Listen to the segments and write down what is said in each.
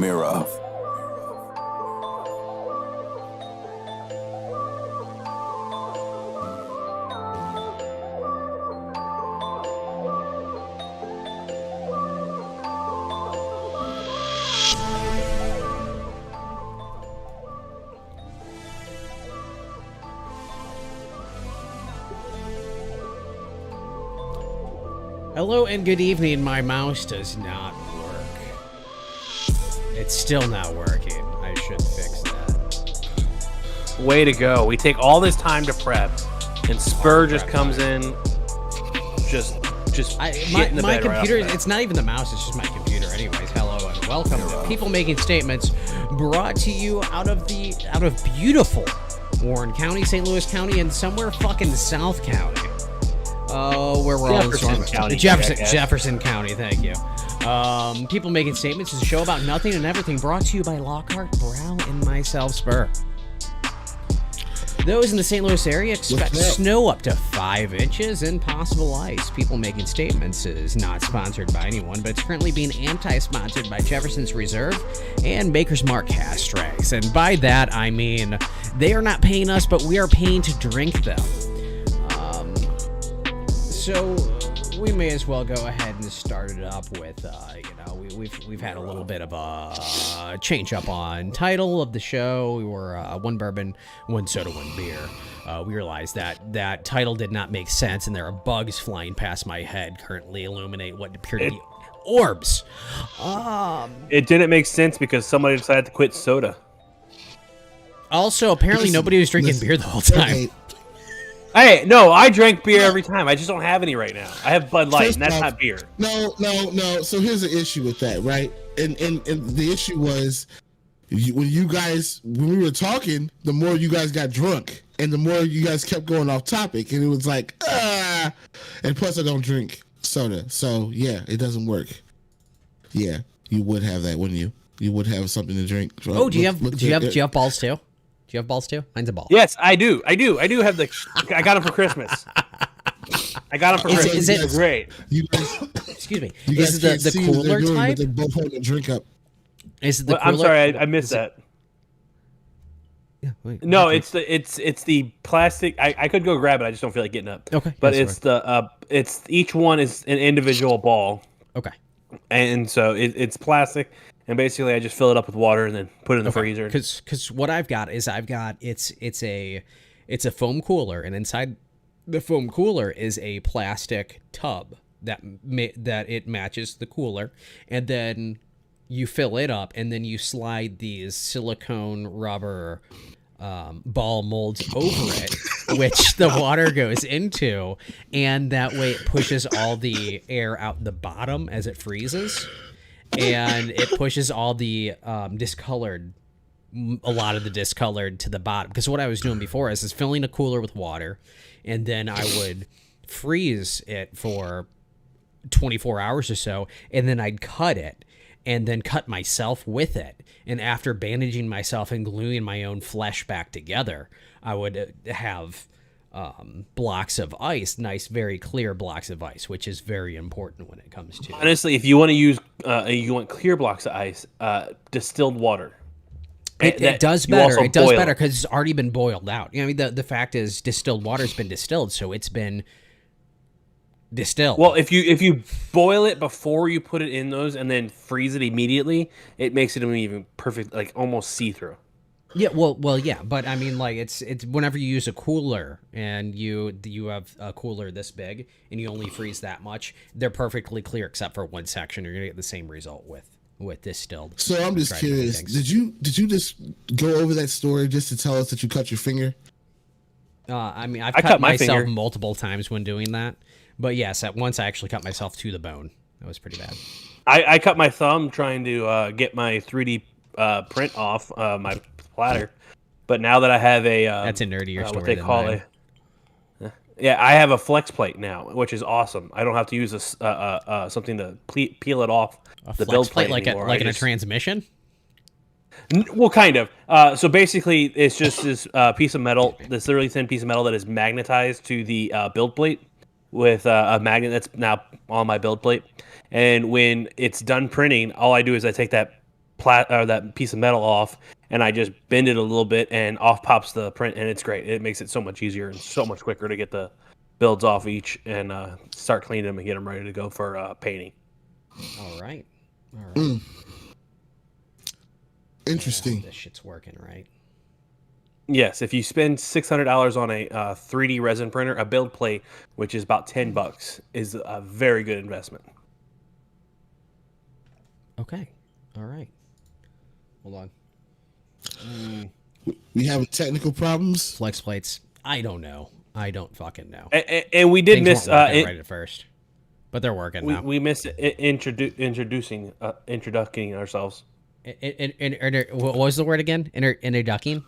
Mirror. Hello and good evening. My mouse does not work. It's still not working. I should fix that. Way to go. We take all this time to prep, and Spur just comes in, just shit in the my bed right off computer, the bat. it's not even the mouse, it's just my computer. Anyways, hello and welcome to People Making Statements, brought to you out of beautiful Warren County, St. Louis County, and somewhere fucking South County. Where we're all in storm. County, Jefferson County, thank you. People Making Statements is a show about nothing and everything, brought to you by Lockhart, Brow, and myself, Spur. Those in the St. Louis area expect snow up to 5 inches and possible ice. People Making Statements is not sponsored by anyone, but it's currently being anti-sponsored by Jefferson's Reserve and Maker's Mark Castrags. And by that, I mean they are not paying us, but we are paying to drink them. So we may as well go ahead and start it up with, we've had a little bit of a change up on title of the show. We were one bourbon, one soda, one beer. We realized that title did not make sense, and there are bugs flying past my head currently illuminate what appear to be orbs. It didn't make sense because somebody decided to quit soda. Also, apparently nobody was drinking beer the whole time. Okay. Hey, no, I drank beer every time. I just don't have any right now. I have Bud Light, First and that's off, not beer. No. So here's the issue with that, right? And the issue was when we were talking, the more you guys got drunk, and the more you guys kept going off topic, and it was like, and plus I don't drink soda, so yeah, it doesn't work. Yeah, you would have that, wouldn't you? You would have something to drink. Oh, do you have balls too? Do you have balls too? Mine's a ball. Yes, I do. I do have I got them for Christmas. I got them for Christmas. Is it great? You guys, Excuse me. you guys Is it can't the see what they're cooler doing, but type? they're both holding a drink up. Is it the cooler? I'm sorry, I missed that. Yeah, wait, No, okay. it's the plastic. I could go grab it. I just don't feel like getting up. Okay, but that's it's each one is an individual ball, Okay. and so it's plastic. And basically, I just fill it up with water and then put it in the freezer. Because what I've got is it's a foam cooler, and inside the foam cooler is a plastic tub that it matches the cooler, and then you fill it up, and then you slide these silicone rubber ball molds over it, which the water goes into, and that way it pushes all the air out the bottom as it freezes. And it pushes all the a lot of the discolored to the bottom. Because what I was doing before is filling a cooler with water, and then I would freeze it for 24 hours or so, and then I'd cut it, and then cut myself with it. And after bandaging myself and gluing my own flesh back together, I would have blocks of ice, nice, very clear blocks of ice, which is very important when it comes to. Honestly, if you want to use, you want clear blocks of ice, distilled water. It does better. It does better because it's already been boiled out. You know, I mean, the fact is, distilled water's been distilled, so it's been distilled. Well, if you boil it before you put it in those and then freeze it immediately, it makes it even perfect, like almost see through. Yeah, well, yeah, but I mean, like, it's whenever you use a cooler and you have a cooler this big and you only freeze that much, they're perfectly clear except for one section. You're gonna get the same result with distilled. So I'm just curious, things. did you just go over that story just to tell us that you cut your finger? I mean, I've I cut cut my myself finger. multiple times when doing that, but yes, at once I actually cut myself to the bone. That was pretty bad. I cut my thumb trying to get my 3D print off my splatter, but now that I have a That's a nerdier story what they than call mine. yeah, I have a flex plate now, which is awesome. I don't have to use something to peel it off A the flex build plate plate anymore. like in a transmission. Well, kind of. So basically, it's just this piece of metal, this really thin piece of metal that is magnetized to the build plate with a magnet that's now on my build plate. And when it's done printing, all I do is I take that that piece of metal off, and I just bend it a little bit, and off pops the print, and it's great. It makes it so much easier and so much quicker to get the builds off each and start cleaning them and get them ready to go for painting. All right. Interesting. This shit's working, right? Yes, if you spend $600 on a 3D resin printer, a build plate, which is about $10, is a very good investment. Okay. All right. Hold on. We having technical problems. Flex plates. I don't know. I don't fucking know. And we did Things miss weren't working right at first, but they're working now. we missed introducing ourselves. What was the word again? Introducing.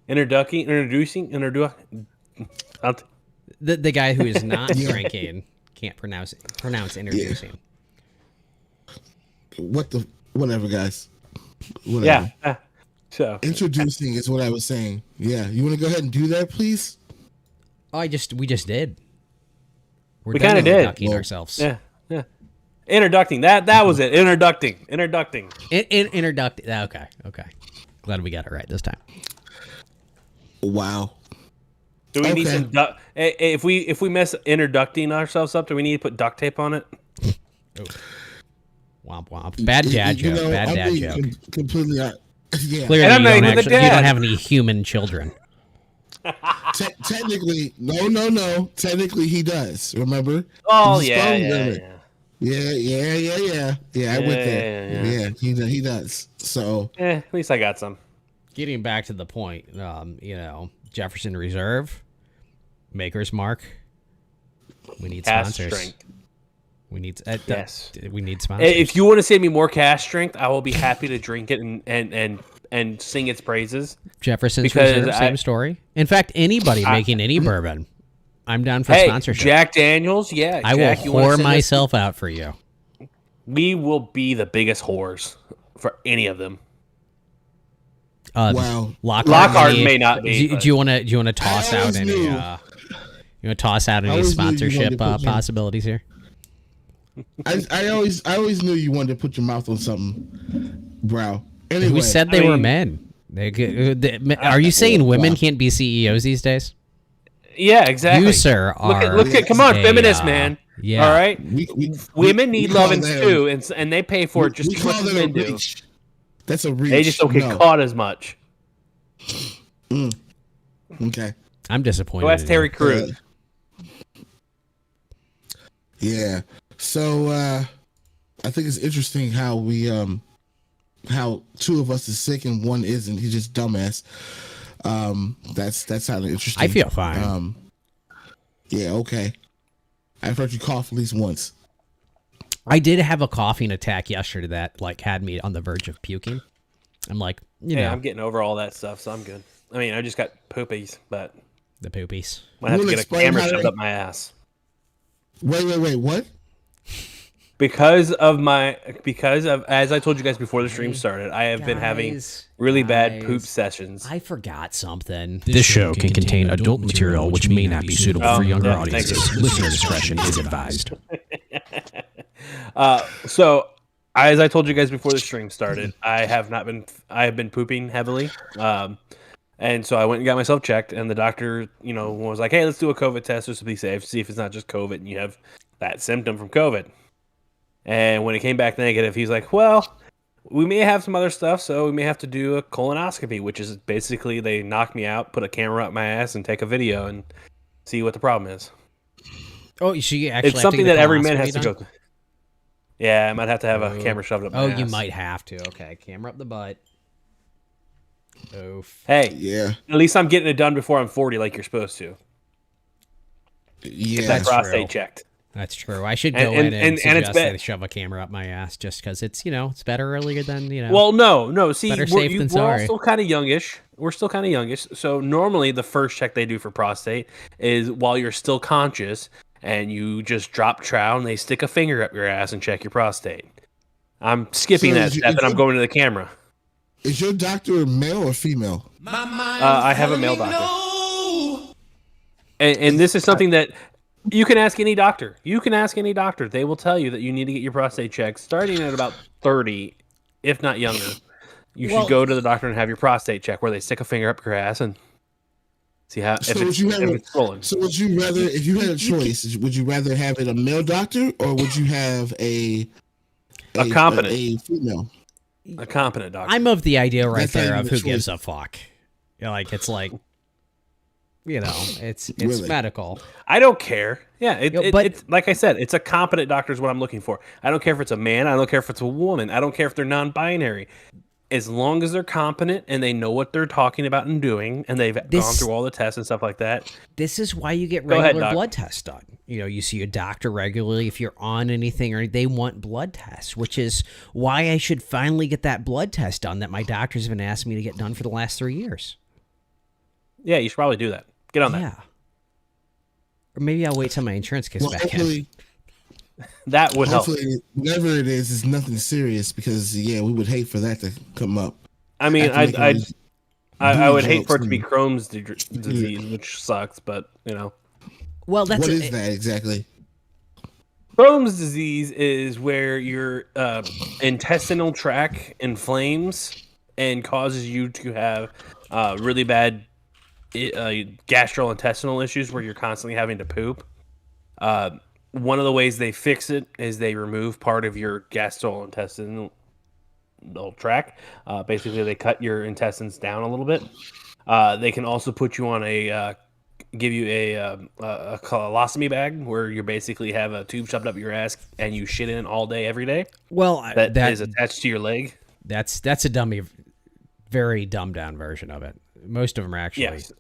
Introducing. The guy who is not drinking can't pronounce introducing. Whatever, guys. Whatever. Yeah. So Introducing is what I was saying. Yeah, you want to go ahead and do that, please? Oh, we just did. We kind of did. Introducing ourselves. Yeah. Introducing. That was it. Introducing. Introducing. Okay. Glad we got it right this time. Wow. Do we need some if we mess introducing ourselves up, do we need to put duct tape on it? Oh. Womp womp. Bad dad joke. Bad dad joke. Completely. Yeah. Clearly, And I'm not even the you dad. don't have any human children. Technically, no. Technically, he does. Remember? Oh He's a yeah. I went there. Yeah, he does. So At least I got some. Getting back to the point, Jefferson Reserve, Maker's Mark. We need Cast sponsors. strength. We need Yes. We need sponsors. If you want to send me more cast strength, I will be happy to drink it and sing its praises. Jefferson's because Reserve, same story. In fact, anybody making any bourbon, I'm down for Hey, sponsorship. Jack Daniels, yeah. I Jack, will whore myself out for you. We will be the biggest whores for any of them. wow. Lockhart may not be. Do you want to toss I out always any? knew. You want to toss out any always knew you wanted sponsorship to put your- possibilities here? I always knew you wanted to put your mouth on something, bro. Anyway, Who said they were men? Are you saying women can't be CEOs these days? Yeah, exactly. You, sir, are. Look at come on, a, feminist man. Yeah. All right. Women we need call loving that too, and they pay for it just we as much call as that a men do. reach. That's a reach. They just don't get No. caught as much. Okay. I'm disappointed. Go ask in Terry you. Crews. Yeah. So I think it's interesting how we how two of us is sick and one isn't. He's just dumbass. That's how interesting. I feel fine. Yeah, okay. I've heard you cough at least once. I did have a coughing attack yesterday that had me on the verge of puking. I'm like, Yeah, I'm getting over all that stuff, so I'm good. I mean, I just got poopies, but the poopies. I have to We'll get a explain camera how shoved to- up my ass. Wait, what? Because as I told you guys before the stream started, I have been having really bad poop sessions. I forgot something. This show can contain adult material which may not be suitable for younger yeah, thank you. audiences. Listener discretion is advised. So as I told you guys before the stream started, I have been pooping heavily. And so I went and got myself checked, and the doctor, was like, "Hey, let's do a COVID test just to be safe, see if it's not just COVID and you have that symptom from COVID." And when it came back negative, he's like, "Well, we may have some other stuff, so we may have to do a colonoscopy," which is basically they knock me out, put a camera up my ass, and take a video and see what the problem is. Oh, she actually. It's something that every man has to colonoscopy go through. Yeah, I might have to have a camera shoved up my ass. you might have to. Okay, camera up the butt. Oof. Hey, Yeah. at least I'm getting it done before I'm 40 like you're supposed to. Yeah. That That's prostate true. checked. That's true. I should And- go and- in and and it's suggest bad. they shove a camera up my ass just because it's it's better earlier than Well, no. See, Better we're, safe than we're all sorry. still kind of youngish. We're still kind of youngish. So normally the first check they do for prostate is while you're still conscious, and you just drop trow and they stick a finger up your ass and check your prostate. I'm skipping So that is you- step is and I'm you- going to the camera. Is your doctor male or female? I have a male doctor. And this is something that you can ask any doctor. You can ask any doctor. They will tell you that you need to get your prostate checked starting at about 30 if not younger, you Well- should go to the doctor and have your prostate checked, where they stick a finger up your ass and see how if it's swollen. So would you rather, if you had a choice, would you rather have it a male doctor or would you have a competent. a female? A competent doctor. I'm of the idea right That's not there even of a who choice. gives a fuck. You know, like it's it's Really? medical. I don't care. Yeah, But- it's like I said, it's a competent doctor is what I'm looking for. I don't care if it's a man. I don't care if it's a woman. I don't care if they're non-binary. As long as they're competent and they know what they're talking about and doing, and they've gone through all the tests and stuff like that. This is why you get Go ahead, regular Doc. blood tests done. You know, you see a doctor regularly if you're on anything, or they want blood tests, which is why I should finally get that blood test done that my doctors have been asking me to get done for the last 3 years. Yeah, you should probably do that. Get on that. Yeah. Or maybe I'll wait till my insurance kicks Well, back in. hopefully, That would help. hopefully, whatever it is nothing serious because we would hate for that to come up. I mean, After making these I would hate jokes for it to be and- Crohn's disease, which sucks, but you know. Well, that's What is that exactly? Crohn's disease is where your intestinal tract inflames and causes you to have really bad gastrointestinal issues where you're constantly having to poop. One of the ways they fix it is they remove part of your gastrointestinal tract. Basically, they cut your intestines down a little bit. They can also put you on give you a colostomy bag where you basically have a tube shoved up your ass and you shit in it all day, every day. well, That is attached to your leg. that's a very dumbed down version of it. Most of them are actually, Yes.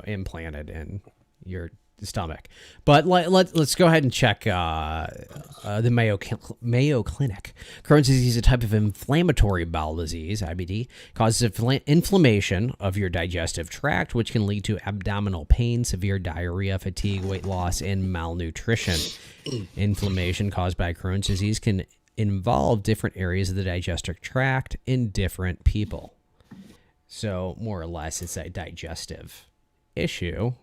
implanted in your stomach. But let's go ahead and check the Mayo Clinic. Crohn's disease is a type of inflammatory bowel disease, IBD, causes inflammation of your digestive tract, which can lead to abdominal pain, severe diarrhea, fatigue, weight loss, and malnutrition. Inflammation caused by Crohn's disease can involve different areas of the digestive tract in different people. So more or less, it's a digestive issue.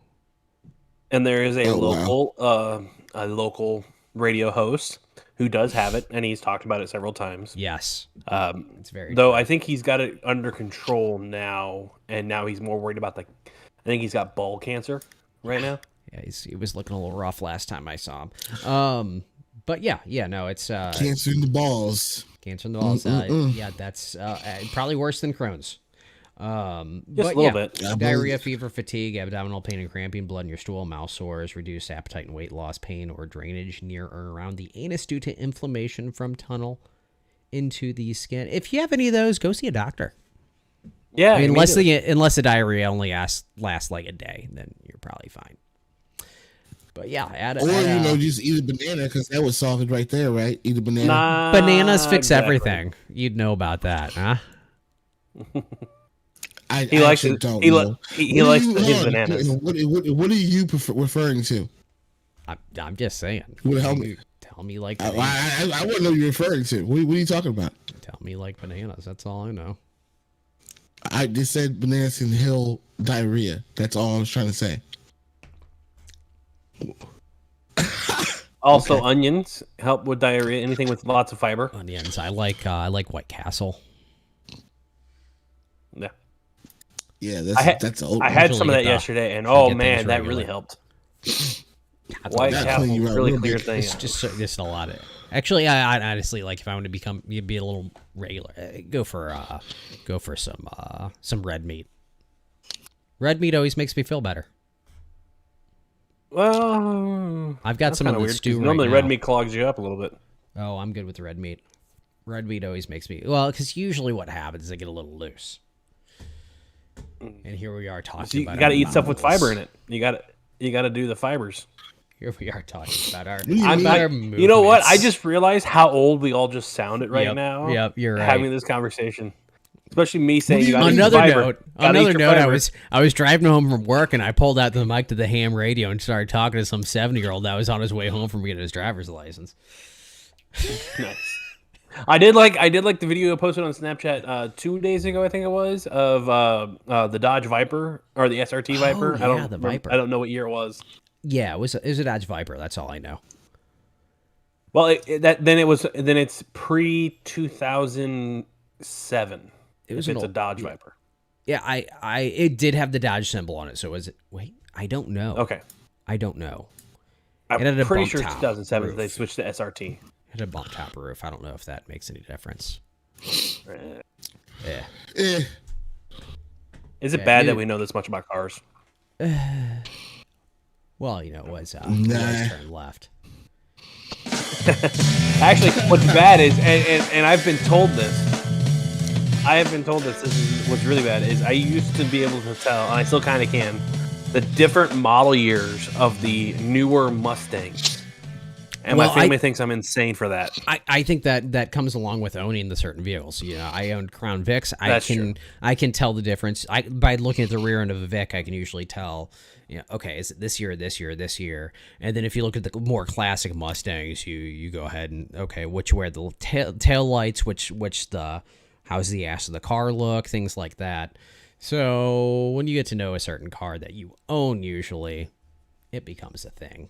And there is a Oh, wow. local radio host who does have it, and he's talked about it several times. Yes, it's very. Though I think he's got it under control now, and now he's more worried about I think he's got ball cancer right now. Yeah, he was looking a little rough last time I saw him. But no, it's Cancer in the balls. cancer in the balls. Yeah, that's probably worse than Crohn's. Just a little bit. I Diarrhea, believe- fever, fatigue, abdominal pain and cramping, blood in your stool, mouth sores, reduced appetite and weight loss, pain or drainage near or around the anus due to inflammation from tunnel into the skin. If you have any of those, go see a doctor. Yeah, I mean, immediately. unless the diarrhea only lasts like a day, then you're probably fine. But yeah, Or just eat a banana because that would solve it right there, right? Eat a banana. Nah, bananas fix exactly. everything. You'd know about that, huh? He likes actually it. don't He know. likes What are his you- bananas. What are you referring to? I'm just saying. Well, help me. Tell me like I bananas. wouldn't know what you're referring to. What are you talking about? Tell me like bananas. That's all I know. I just said bananas can heal diarrhea. That's all I was trying to say. Also, onions help with diarrhea. Anything with lots of fiber. Onions. I like White Castle. Yeah, Yeah, that's old. I had usually some of get that the- yesterday, and I oh get man, things that regular. really helped. That's White That'll Castle clean you out really real clears big. things. It's just a lot of. Actually, I honestly like if I want to be a little regular, go for some red meat. Red meat always makes me feel better. Well, I've got that's some of kinda the weird, stew 'cause right normally now. red meat clogs you up a little bit. Oh, I'm good with the red meat. Red meat always makes me because usually what happens is I get a little loose. And here we are talking So you about. got to our eat stuff with bowels. fiber in it. You got to do the fibers. Here we are talking about our. do you mean? our You know what? I movements. just realized how old we all just sounded right Yep, now. yep, you're right. Having this conversation, especially me saying do you you got mean? Another fiber. note. Gotta eat Another your note. fiber. I was driving home from work and I pulled out the mic to the ham radio and started talking to some 70-year-old that was on his way home from getting his driver's license. Nice. I did like the video I posted on Snapchat 2 days ago, I think it was, of the Dodge Viper or the SRT Viper. yeah, the Viper. I don't know what year it was. Yeah, it was a Dodge Viper. That's all I know. Well, then it's pre 2000 7. It was if an it's a old- Dodge Viper. Yeah, it did have the Dodge symbol on it. So was it? Wait, I don't know. Okay. I don't know. I'm It had a pretty bump sure it's top 2007 they roof. switched to SRT. It had a bump top roof. I don't know if that makes any difference. Yeah. Eh, Is it Yeah, bad dude. that we know this much about cars? Well, it was Nah. turn left. Actually, what's bad is, and I've been told this. I have been told this. This is what's really bad is I used to be able to tell, and I still kind of can, the different model years of the newer Mustangs. And Well, my family thinks I'm insane for that. I think that comes along with owning the certain vehicles. You know, I owned Crown Vics. That's true. I can tell the difference. By looking at the rear end of a Vic, I can usually tell. Okay, is it this year, this year, this year? And then if you look at the more classic Mustangs, you go ahead and which way the tail lights, which the how's the ass of the car look, things like that. So when you get to know a certain car that you own, usually it becomes a thing.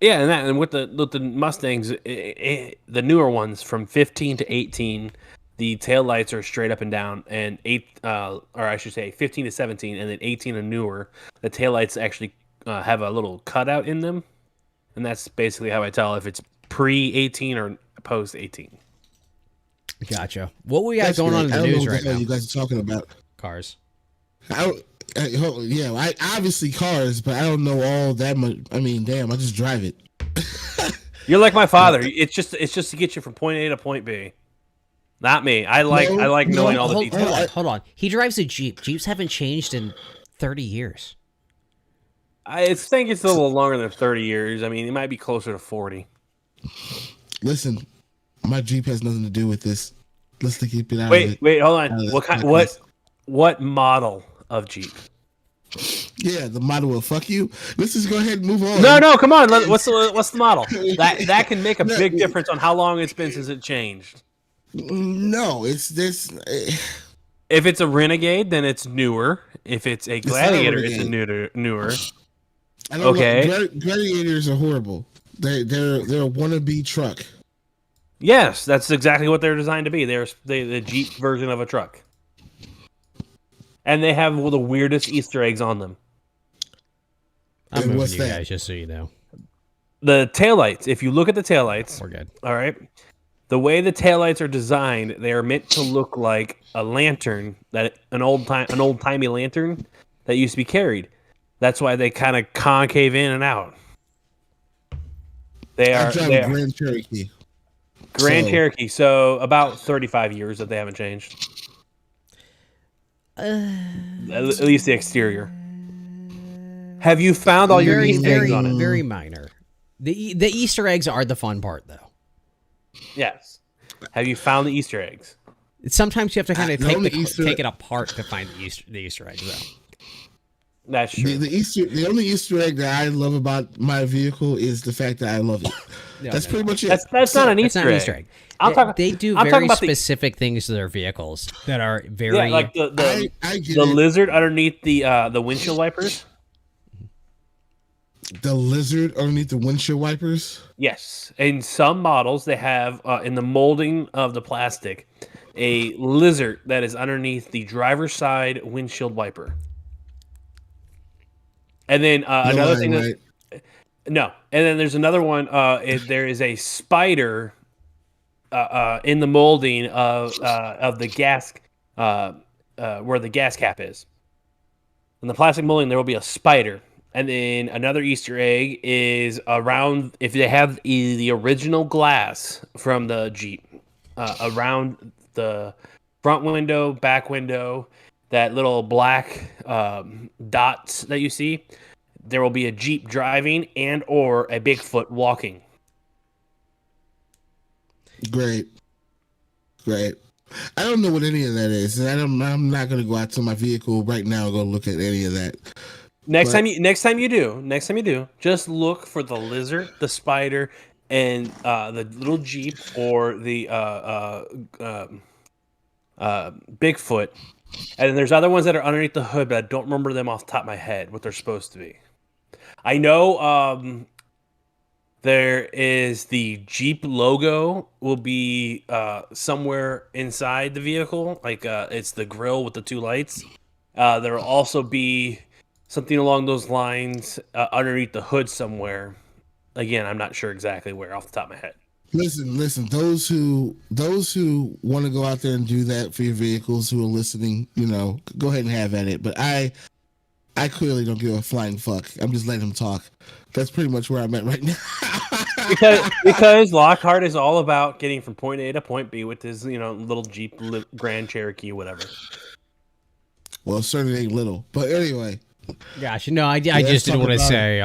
Yeah, and with the Mustangs, the newer ones from 15 to 18, the taillights are straight up and down, and 15 to 17, and then 18 and newer, the taillights actually have a little cutout in them, and that's basically how I tell if it's pre-18 or post-18. Gotcha. What we got that's going on in great. the I don't know news what right the hell now? you guys are talking about. Cars. I obviously cars, but I don't know all that much. I mean, damn, I just drive it. You're like my father. It's just to get you from point A to point B. Not me. I like knowing all the details. Hold on. He drives a Jeep. Jeeps haven't changed in 30 years. I think it's a little longer than 30 years. I mean, it might be closer to 40. Listen, my Jeep has nothing to do with this. Let's keep it out of it. Wait, hold on. Out of What kind? this. What model of Jeep? Yeah, the model will fuck you. Let's just go ahead and move on. No, come on. What's the model? That can make a big difference on how long it's been since it changed. No, it's this. If it's a Renegade, then it's newer. If it's a not a Gladiator, it's a Renegade. newer. I don't Okay. know. Gladiators are horrible. They're a wannabe truck. Yes, that's exactly what they're designed to be. They're the Jeep version of a truck. And they have the weirdest Easter eggs on them. I'm And moving what's you that? guys, just so you know. The taillights, if you look at the taillights, We're good. all right, the way the taillights are designed, they are meant to look like a lantern, that an old-timey lantern that used to be carried. That's why they kind of concave in and out. They I are drive a Grand Cherokee. Grand So- Cherokee, so about 35 years that they haven't changed. At least the exterior. Have you found all your Very, Easter very, eggs on it? very minor. The Easter eggs are the fun part, though. Yes. Have you found the Easter eggs? Sometimes you have to kind of the only Easter- take it apart to find the Easter eggs, though. That's true. The only Easter egg that I love about my vehicle is the fact that I love it. That's pretty much it. That's not an That's Easter not an egg. Easter egg. I'm talking- They do I'm talking very about the- specific things to their vehicles that are very. Yeah, like the I get the it. lizard underneath the windshield wipers. The lizard underneath the windshield wipers. Yes, in some models they have in the molding of the plastic a lizard that is underneath the driver's side windshield wiper. And then another thing right? no, and then there's another one. There is a spider in the molding of the gas where the gas cap is. In the plastic molding, there will be a spider. And then another Easter egg is around, if they have the original glass from the Jeep, around the front window, back window, that little black dots that you see, there will be a Jeep driving and or a Bigfoot walking. Great. I don't know what any of that is. I'm not gonna go out to my vehicle right now and go look at any of that. Next But- time you do, just look for the lizard, the spider, and the little Jeep or the Bigfoot. And then there's other ones that are underneath the hood, but I don't remember them off the top of my head what they're supposed to be. I know There is the Jeep logo will be somewhere inside the vehicle, like it's the grill with the two lights. There will also be something along those lines underneath the hood somewhere. Again, I'm not sure exactly where off the top of my head. Listen. Those who want to go out there and do that for your vehicles, who are listening, go ahead and have at it. But I clearly don't give a flying fuck. I'm just letting them talk. That's pretty much where I'm at right now. because Lockhart is all about getting from point A to point B with his little Jeep Grand Cherokee, whatever. Well, it certainly ain't little, but anyway. Gosh, no, I just let's didn't talk want to about say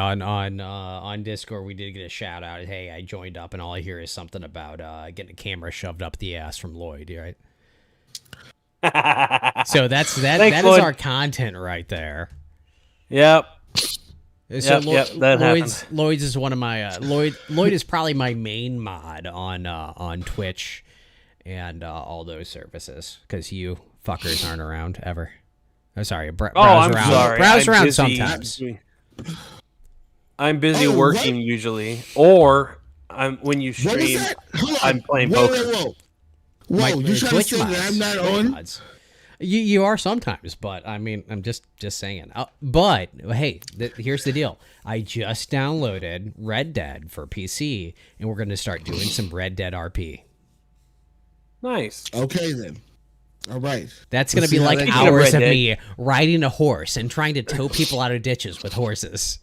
on Discord we did get a shout out. Hey, I joined up, and all I hear is something about getting a camera shoved up the ass from Lloyd, right? So that Thanks, is Lloyd. our content right there. Yep. So Yep, that Lloyd's is one of my Lloyd is probably my main mod on Twitch and all those services because you fuckers aren't around ever. I'm sorry. Browse I'm around. sorry. Browse I'm around busy. sometimes. I'm busy Oh, working what? usually, or when you What was stream, that? Hold on. I'm playing whoa, poker. Whoa, My- you trying to Twitch say that mods. I'm not Twitch on? mods. You are sometimes, but I mean, I'm just saying. But hey, here's the deal. I just downloaded Red Dead for PC, and we're going to start doing some Red Dead RP. Nice. Okay, then. All right. That's going Let's to be see how like that goes. hours Red of Dead. me riding a horse and trying to tow people out of ditches with horses.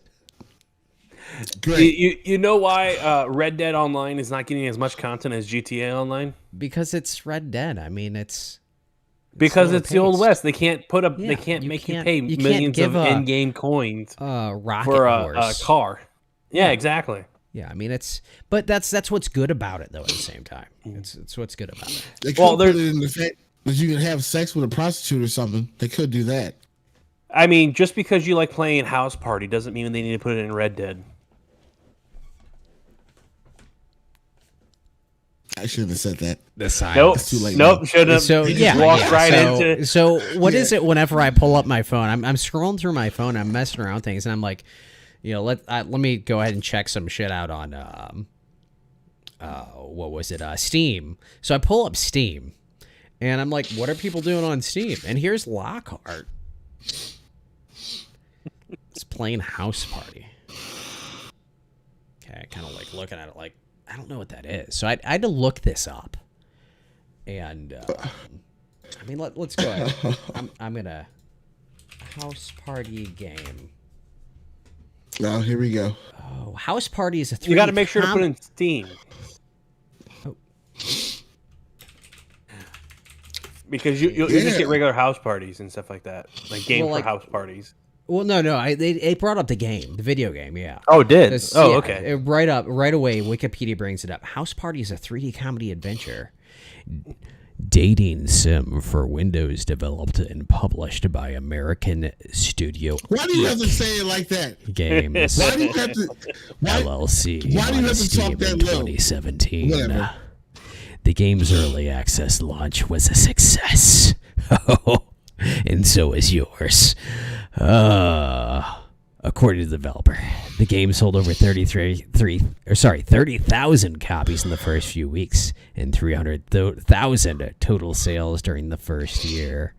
Great. You know why Red Dead Online is not getting as much content as GTA Online? Because it's Red Dead. I mean, it's Because slower it's the Old pace. West. They can't put up. Yeah, they can't you make you can't- pay you can't millions give of a- in-game coins rocket for horse. a car. Yeah, exactly. Yeah, I mean but that's what's good about it though. At the same time, it's what's good about it. They could Well, put it there's- in the fact that you can have sex with a prostitute or something. They could do that. I mean, just because you like playing House Party doesn't mean they need to put it in Red Dead. I shouldn't have said that. The science. Nope. It's too late Nope. now. Should have. So He just yeah, walked right so, into. So what is Yeah. it? Whenever I pull up my phone, I'm scrolling through my phone, I'm messing around things, and I'm like, let me go ahead and check some shit out on what was it? Steam. So I pull up Steam, and I'm like, what are people doing on Steam? And here's Lockhart. It's playing House Party. Okay, kind of like looking at it like, I don't know what that is. So I had to look this up. And, I mean, let's go ahead. I'm going to... House Party game. Oh, here we go. Oh, House Party is a You got to make sure to put in Steam. Oh. Because you just get regular house parties and stuff like that, like game Well, for like- house parties. Well, no. They brought up the game, the video game, yeah. Oh, it did. This- Oh, yeah, okay. Right away, Wikipedia brings it up. House Party is a 3D comedy adventure. Dating sim for Windows developed and published by American Studio Why do you have to say it like that? Games Why do you have to? Why, LLC why do you on have to talk Steam that in low? 2017. Whatever. The game's early access launch was a success. And so is yours. According to the developer, the game sold over 30,000 copies in the first few weeks and 300,000 total sales during the first year.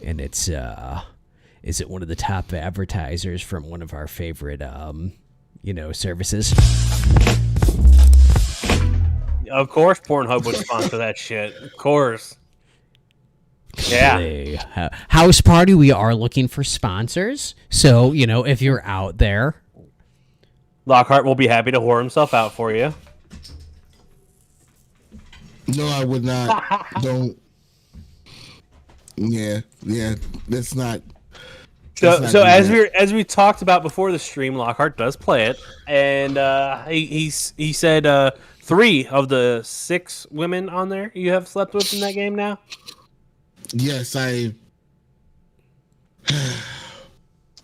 And is it one of the top advertisers from one of our favorite services? Of course, Pornhub would sponsor that shit. Of course. Yeah. Play. House Party, we are looking for sponsors. So, if you're out there, Lockhart will be happy to whore himself out for you. No, I would not. Don't. Yeah. That's not. So, not so do as that. as we talked about before the stream, Lockhart does play it, and he said 3 of the 6 women on there you have slept with in that game now. Yes, I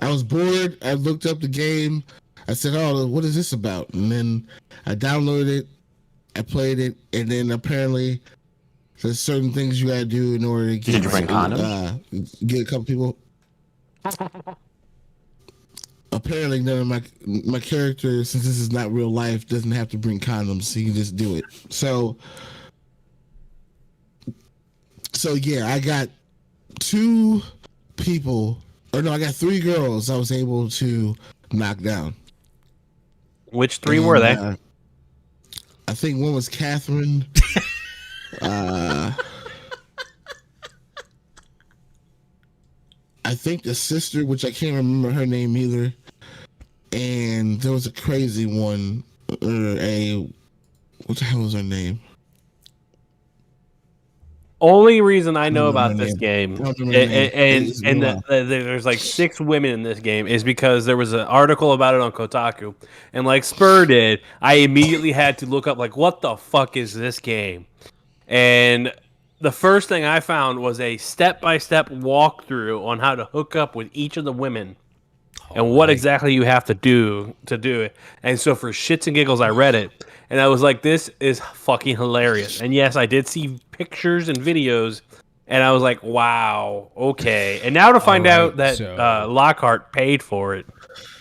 was bored. I looked up the game. I said, "Oh, what is this about?" And then I downloaded it. I played it, and then apparently there's certain things you gotta do in order to get you bring condoms? get a couple people. apparently none of my character, since this is not real life, doesn't have to bring condoms. He can just do it. So yeah, I got 2 people, or no, I got 3 girls I was able to knock down. Which 3 were they? I think one was Catherine. I think the sister, which I can't remember her name either. And there was a crazy one, what the hell was her name? Only reason I know I don't about remember this her game, name. I don't remember her name. and there's like 6 women in this game, is because there was an article about it on Kotaku, and like Spur did, I immediately had to look up like, what the fuck is this game? And the first thing I found was a step-by-step walkthrough on how to hook up with each of the women and what exactly you have to do it. And so for shits and giggles, I read it, and I was like, this is fucking hilarious. And yes, I did see pictures and videos, and I was like, wow, okay. And now to find out that Lockhart paid for it,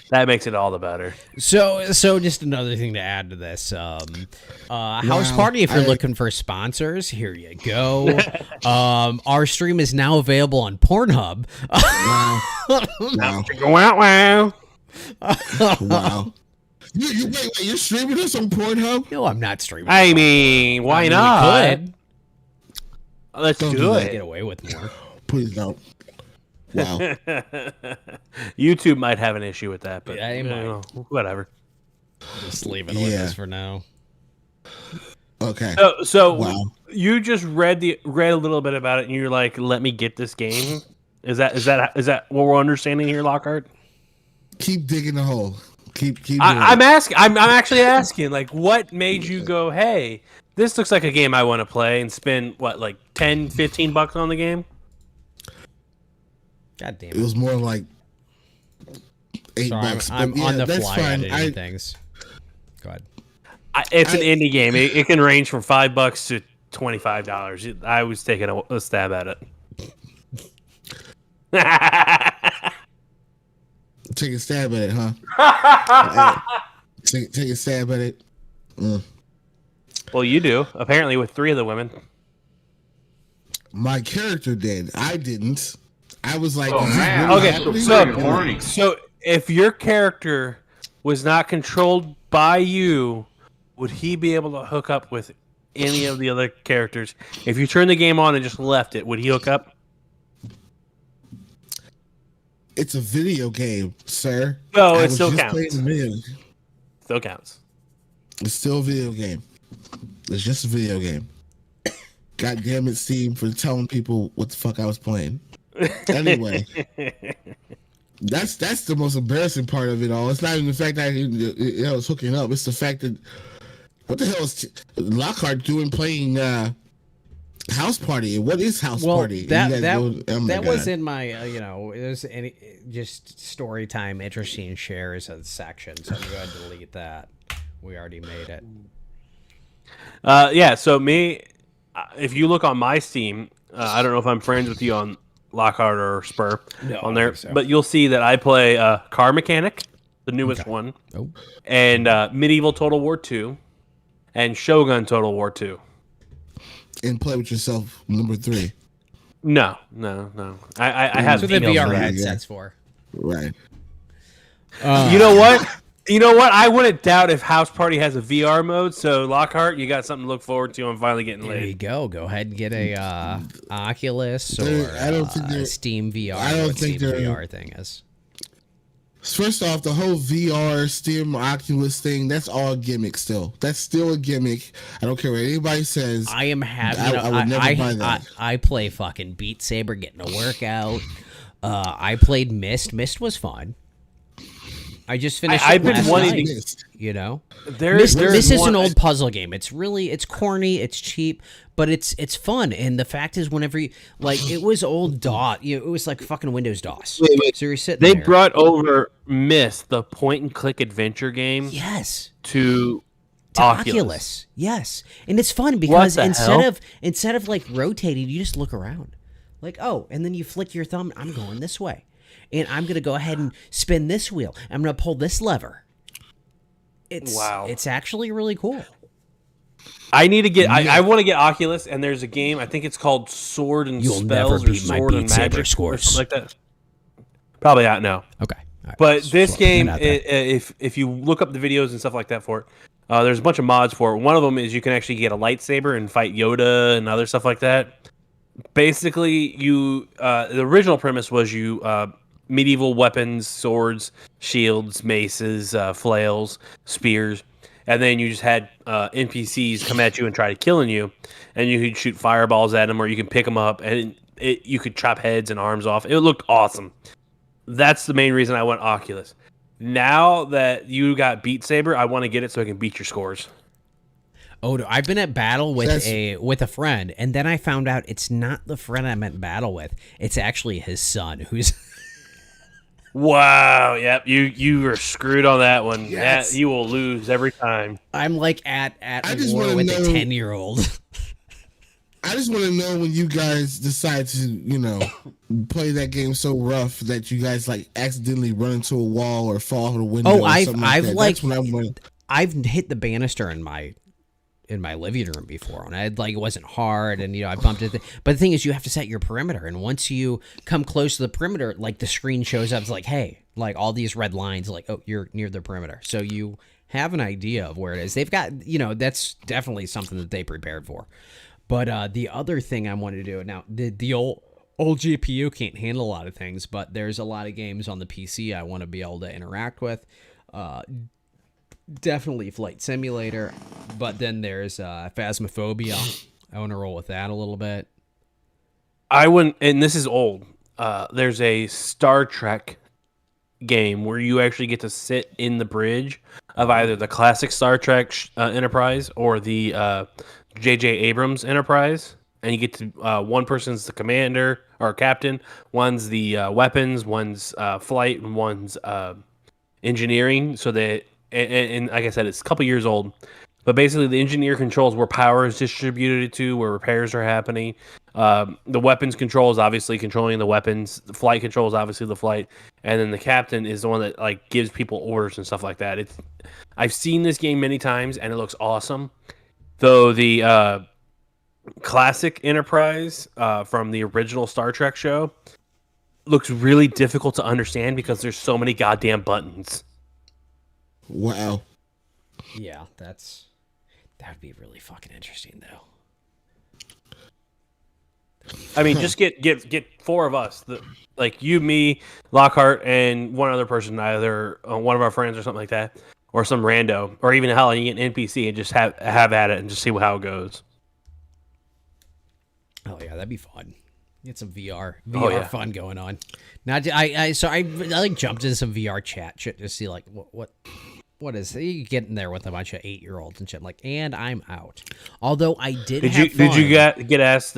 that makes it all the better. So just another thing to add to this. House Party, if you're looking for sponsors, here you go. Our stream is now available on Pornhub. Wow. Wow. Wait, you're streaming this on Pornhub? No, I'm not streaming. I mean, why not? We could. Let's Don't do do it. Get away with more. Please don't. Wow. YouTube might have an issue with that, but Yeah, it might. Whatever. Just leave it with Yeah. us for now. Okay. So Wow. you just read a little bit about it, and you're like, "Let me get this game." Is that what we're understanding here, Lockhart? Keep digging the hole. Keep doing I'm it. asking. I'm actually asking. Like, what made you go, "Hey, this looks like a game I want to play," and spend what, like $10-15 on the game? God damn It it. was more like $8. Sorry, but I'm yeah, on the that's fly fine. editing things. Go ahead. It's an indie game. It can range from $5 to $25. I was taking a stab at it. Take a stab at it, huh? Take a stab at it. Well, you do. Apparently, with 3 of the women. My character did. I didn't. I was like, Oh, is this man. really Okay, happening? so if your character was not controlled by you, would he be able to hook up with any of the other characters? If you turn the game on and just left it, would he hook up? It's a video game, sir. No, I it was still just counts. playing the video. Still counts. It's still a video game. It's just a video game. God damn it, Steam, for telling people what the fuck I was playing. Anyway, that's the most embarrassing part of it all. It's not even the fact that I was hooking up. It's the fact that what the hell is Lockhart doing playing House Party? What is House Well, Party? that You guys go- oh my that was God. in my it was any just story time, interesting shares section. So I'm going to delete that. We already made it. Yeah. So if you look on my Steam, I don't know if I'm friends with you on Lockhart or Spur No, on I there, think so. but you'll see that I play Car Mechanic, the newest one, Oh, and Medieval Total War 2, and Shogun Total War 2. And play with yourself, number 3. No. I have that's what the females VR for that. headset's for. Right. You know what? I wouldn't doubt if House Party has a VR mode. So Lockhart, you got something to look forward to on finally getting There you laid. go. Go ahead and get a Oculus or I don't think they're- Steam VR. I don't what think Steam they're- VR thing is. First off, the whole VR, Steam, Oculus thing, that's all a gimmick still. That's still a gimmick. I don't care what anybody says. I am happy. I would never buy that. I play fucking Beat Saber, getting a workout. I played Myst. Myst was fun. I just finished. I've it been last wanting night, to- You know, There's Myst is one- an old puzzle game. It's corny, it's cheap, but it's fun. And the fact is, whenever you it was old DOS. It was like fucking Windows DOS. Wait. So you're sitting They there. brought over Myst, the point-and-click adventure game, yes. to To Oculus. Oculus. Yes. And it's fun because the instead of like rotating, you just look around. Like, oh, and then you flick your thumb, I'm going this way. and I'm gonna go ahead and spin this wheel. I'm gonna pull this lever. It's actually really cool. I need to get. I want to get Oculus, and there's a game. I think it's called Sword and You'll Spells never or beat my Sword Beat and Saber Magic scores. or something like that. Probably not. No. Okay. All right. But this Put game, that out there. if you look up the videos and stuff like that for it, there's a bunch of mods for it. One of them is you can actually get a lightsaber and fight Yoda and other stuff like that. Basically, the original premise was you medieval weapons, swords, shields, maces, flails, spears, and then you just had NPCs come at you and try to killing you, and you could shoot fireballs at them, or you can pick them up, and you could chop heads and arms off. It looked awesome. That's the main reason I went Oculus. Now that you got Beat Saber, I want to get it so I can beat your scores. Oh, no, I've been at battle with a friend, and then I found out it's not the friend I'm at battle with. It's actually his son, who's. Wow. Yep. You were screwed on that one. Yes. Yeah, you will lose every time. I'm like at just war wanna with know- a 10-year-old. I just want to know when you guys decide to, play that game so rough that you guys like accidentally run into a wall or fall off a window. Oh, or something I've that. like That's when I'm going. I've hit the banister in my living room before, and it wasn't hard, and I bumped it. But the thing is, you have to set your perimeter, and once you come close to the perimeter, like the screen shows up, it's like, hey, like all these red lines, like, oh, you're near the perimeter, so you have an idea of where it is. They've got, that's definitely something that they prepared for. But the other thing I wanted to do now, the old GPU can't handle a lot of things, but there's a lot of games on the PC I want to be able to interact with. Definitely Flight Simulator, but then there's Phasmophobia. I want to roll with that a little bit. I wouldn't, and this is old. There's a Star Trek game where you actually get to sit in the bridge of either the classic Star Trek Enterprise or the J.J. Abrams Enterprise, and you get to one person's the commander or captain, one's the weapons, one's flight, and one's engineering. So that, and like I said, it's a couple years old, but basically the engineer controls where power is distributed to, where repairs are happening. The weapons control is obviously controlling the weapons. The flight control is obviously the flight, and then the captain is the one that like gives people orders and stuff like that. I've seen this game many times, and it looks awesome. Though the classic Enterprise from the original Star Trek show looks really difficult to understand because there's so many goddamn buttons. Wow. Yeah, that would be really fucking interesting though. I mean, just get four of us, like you, me, Lockhart, and one other person, either one of our friends or something like that, or some rando, or even hell, you get an NPC and just have at it and just see how it goes. Oh yeah, that'd be fun. Get some VR yeah. fun going on. Now, I like jumped into some VR chat shit to see like what is you get in there with a bunch of 8-year-olds and shit. I'm like, and I'm out. Although I did you get asked?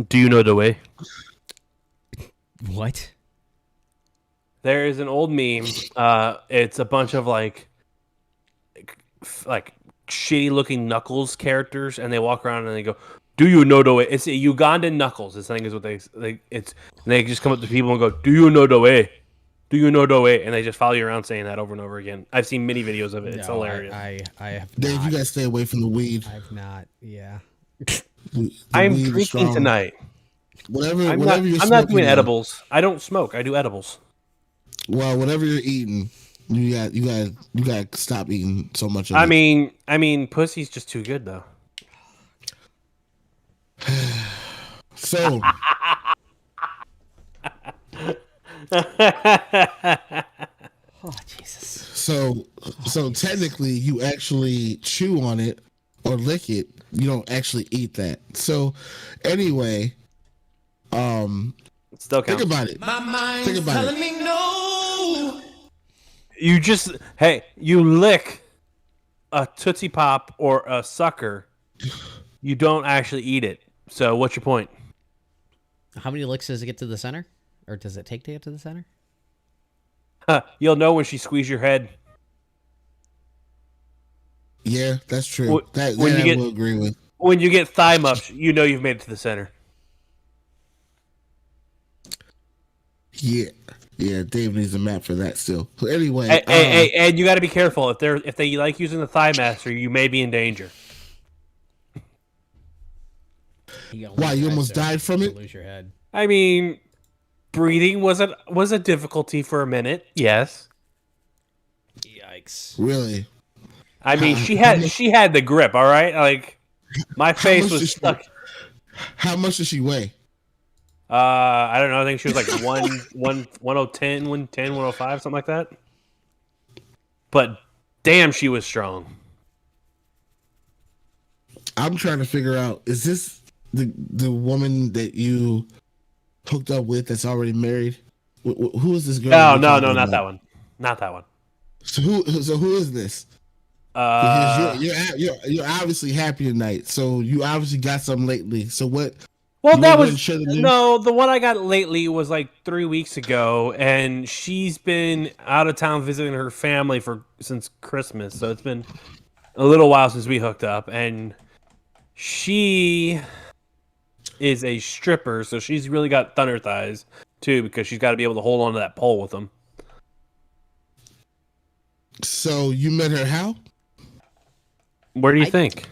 Do you know the way? What? There is an old meme. It's a bunch of like shitty looking Knuckles characters, and they walk around and they go, "Do you know the way?" It's a Ugandan Knuckles. This thing is what they just come up to people and go, "Do you know the way? Do you know the way?" And they just follow you around saying that over and over again. I've seen many videos of it. It's hilarious. I have Dave, not. you gotta stay away from the weed. I've not. Yeah. I'm weed is drinking strong. tonight. Whatever I'm you're not smoking doing now. edibles. I don't smoke. I do edibles. Well, whatever you're eating, you got to stop eating so much of I it. mean, pussy's just too good though. So Oh Jesus. so technically you actually chew on it or lick it. You don't actually eat that. So anyway, Still think counts. about it. Think about it. You lick a Tootsie Pop or a sucker. You don't actually eat it. So what's your point? How many licks does it get to the center, or does it take to get to the center? You'll know when she squeezes your head. Yeah, that's true. That when you I get- will agree with. When you get thigh muffs, you know you've made it to the center. Yeah. Yeah, Dave needs a map for that still. So anyway, And you got to be careful if they like using the Thigh Master, you may be in danger. Why, you almost died from it? Lose your head. I mean, breathing was a difficulty for a minute. Yes. Yikes. Really? I mean, she had the grip. All right, like my face was stuck. How much does she weigh? I don't know. I think she was like 110, 105, something like that. But damn, she was strong. I'm trying to figure out, is this the woman that you hooked up with that's already married? Who is this girl? No, not that one. Not that one. So who is this? Because you're obviously happy tonight. So you obviously got something lately. So what? Well, that was the one I got lately was like 3 weeks ago, and she's been out of town visiting her family since Christmas. So it's been a little while since we hooked up, and she is a stripper, so she's really got thunder thighs too, because she's got to be able to hold on to that pole with them. So you met her how? Where do you think?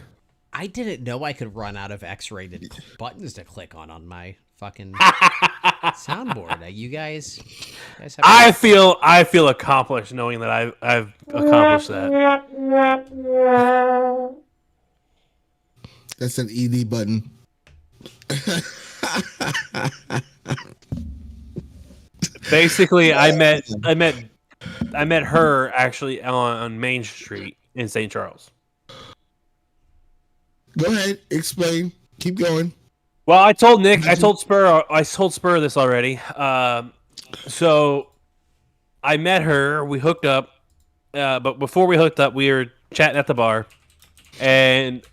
I didn't know I could run out of X-rated buttons to click on my fucking soundboard. You guys have I feel accomplished knowing that I've accomplished that. That's an ED button. Basically, I met her actually on Main Street in St. Charles. Go ahead, explain. Keep going. Well, I told Spur this already. So I met her. We hooked up, but before we hooked up, we were chatting at the bar, and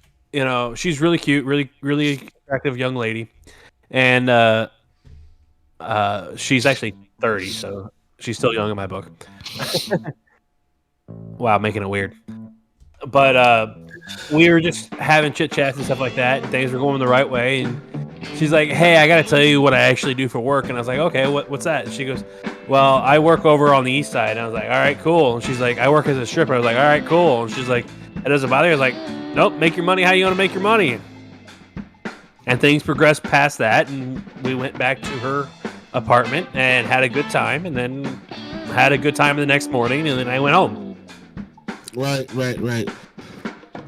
she's really cute, really attractive young lady, and she's actually 30, so she's still young in my book. Wow, making it weird. But we were just having chit chats and stuff like that. And things were going the right way, and she's like, "Hey, I got to tell you what I actually do for work." And I was like, "Okay, what's that?" And she goes, "Well, I work over on the east side." And I was like, "All right, cool." And she's like, "I work as a stripper." I was like, "All right, cool." And she's like, "It doesn't bother you?" I was like, "Nope, make your money how you want to make your money." And things progressed past that, and we went back to her apartment and had a good time, and then had a good time the next morning, and then I went home. Right.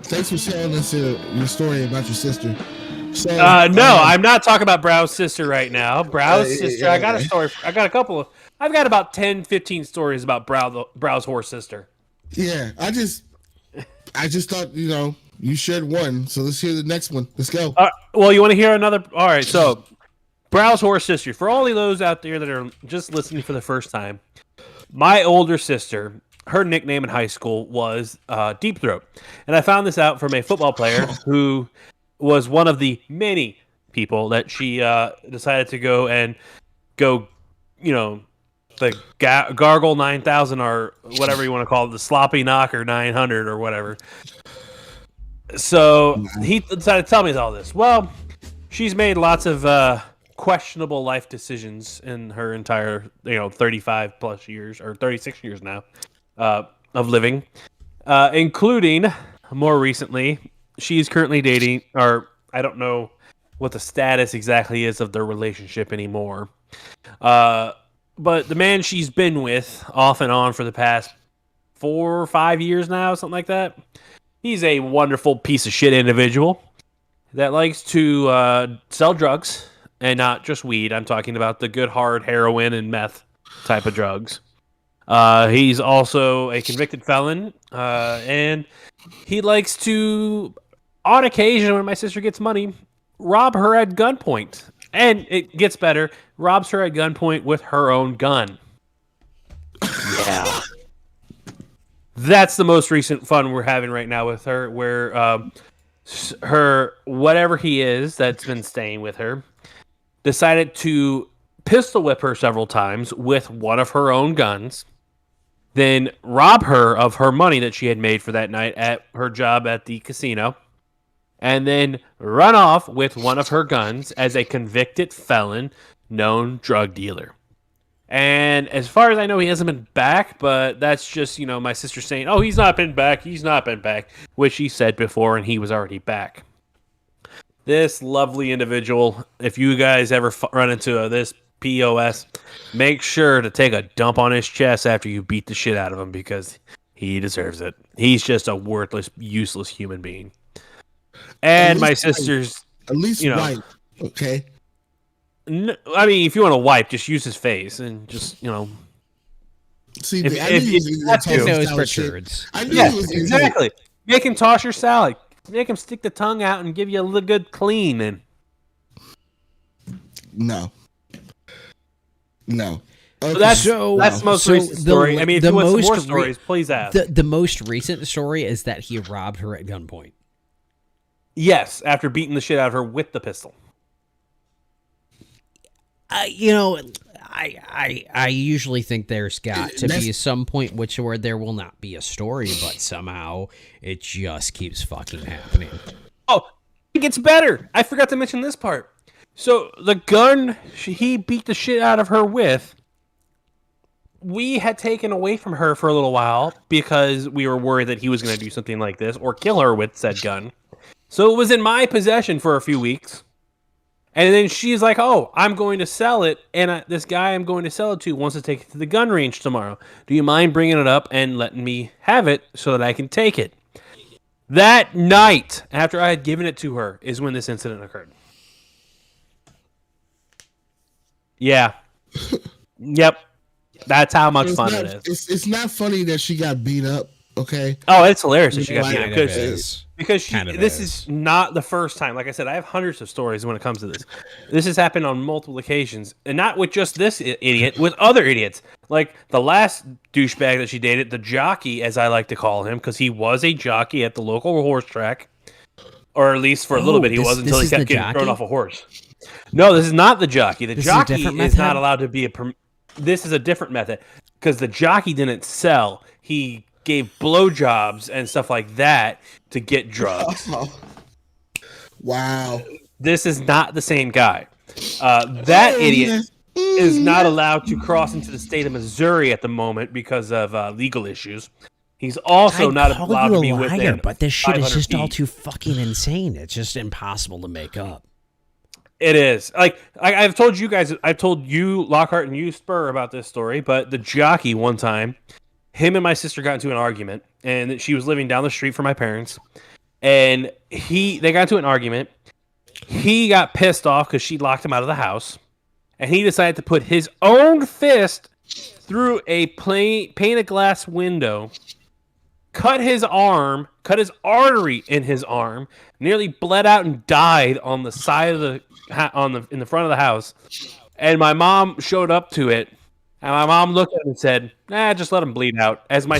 Thanks for sharing us your story about your sister. So, no, I'm not talking about Brow's sister right now. Brow's sister, I got a story. I've got about 10, 15 stories about Brow's horse sister. Yeah, I just thought, you shared one, so let's hear the next one. Let's go. Well, you want to hear another? All right, so Brow's horse sister. For all of those out there that are just listening for the first time, my older sister, her nickname in high school was Deep Throat. And I found this out from a football player who was one of the many people that she decided to go, the Gargle 9000 or whatever you want to call it, the Sloppy Knocker 900 or whatever. So he decided to tell me all this. Well, she's made lots of questionable life decisions in her entire 35 plus years or 36 years now of living, including more recently she's currently dating, or I don't know what the status exactly is of their relationship anymore, but the man she's been with off and on for the past 4 or 5 years now, something like that, he's a wonderful piece of shit individual that likes to sell drugs. And not just weed. I'm talking about the good hard heroin and meth type of drugs. He's also a convicted felon. And he likes to, on occasion when my sister gets money, rob her at gunpoint. And it gets better. Robs her at gunpoint with her own gun. Yeah. That's the most recent fun we're having right now with her. Where her, whatever he is that's been staying with her, decided to pistol whip her several times with one of her own guns, then rob her of her money that she had made for that night at her job at the casino, and then run off with one of her guns as a convicted felon, known drug dealer. And as far as I know, he hasn't been back, but that's just, my sister saying, oh, he's not been back, which he said before, and he was already back. This lovely individual, if you guys ever run into this POS, make sure to take a dump on his chest after you beat the shit out of him, because he deserves it. He's just a worthless, useless human being. And my sister's... At least white, okay? I mean, if you want to wipe, just use his face and just, See, if I knew he His nose was protrudes. I knew yes, he was exactly. Make him toss your salad. Make him stick the tongue out and give you a little good clean. And No. Okay. so that's the most recent story. I mean, if you want some more stories, please ask. The most recent story is that he robbed her at gunpoint. Yes, after beating the shit out of her with the pistol. I usually think there's got to be some point where there will not be a story, but somehow it just keeps fucking happening. Oh, it gets better. I forgot to mention this part. So the gun he beat the shit out of her with, we had taken away from her for a little while because we were worried that he was going to do something like this or kill her with said gun. So it was in my possession for a few weeks. And then she's like, oh, I'm going to sell it, and this guy I'm going to sell it to wants to take it to the gun range tomorrow. Do you mind bringing it up and letting me have it so that I can take it? That night, after I had given it to her, is when this incident occurred. Yeah. Yep. That's how much fun it is. It's not funny that she got beat up, okay? Oh, it's hilarious that she got beat up. Because this is not the first time. Like I said, I have hundreds of stories when it comes to this. This has happened on multiple occasions. And not with just this idiot, with other idiots. Like the last douchebag that she dated, the jockey, as I like to call him, because he was a jockey at the local horse track. Or at least for a little bit he was, until he kept getting thrown off a horse. No, this is not the jockey. The jockey is not allowed to be this is a different method. Because the jockey didn't sell. He gave blowjobs and stuff like that to get drugs. Wow. This is not the same guy. That idiot is not allowed to cross into the state of Missouri at the moment because of legal issues. He's also not allowed to be within. But this shit is just all feet. too fucking insane. It's just impossible to make up. It is. Like I've told you guys, I've told you, Lockhart, and you, Spur, about this story, but the jockey one time, him and my sister got into an argument, and she was living down the street from my parents, and they got into an argument. He got pissed off because she locked him out of the house, and he decided to put his own fist through a painted glass window, cut his artery in his arm, nearly bled out and died on the side of in the front of the house. And my mom showed up to it. And my mom looked at him and said, just let him bleed out. As my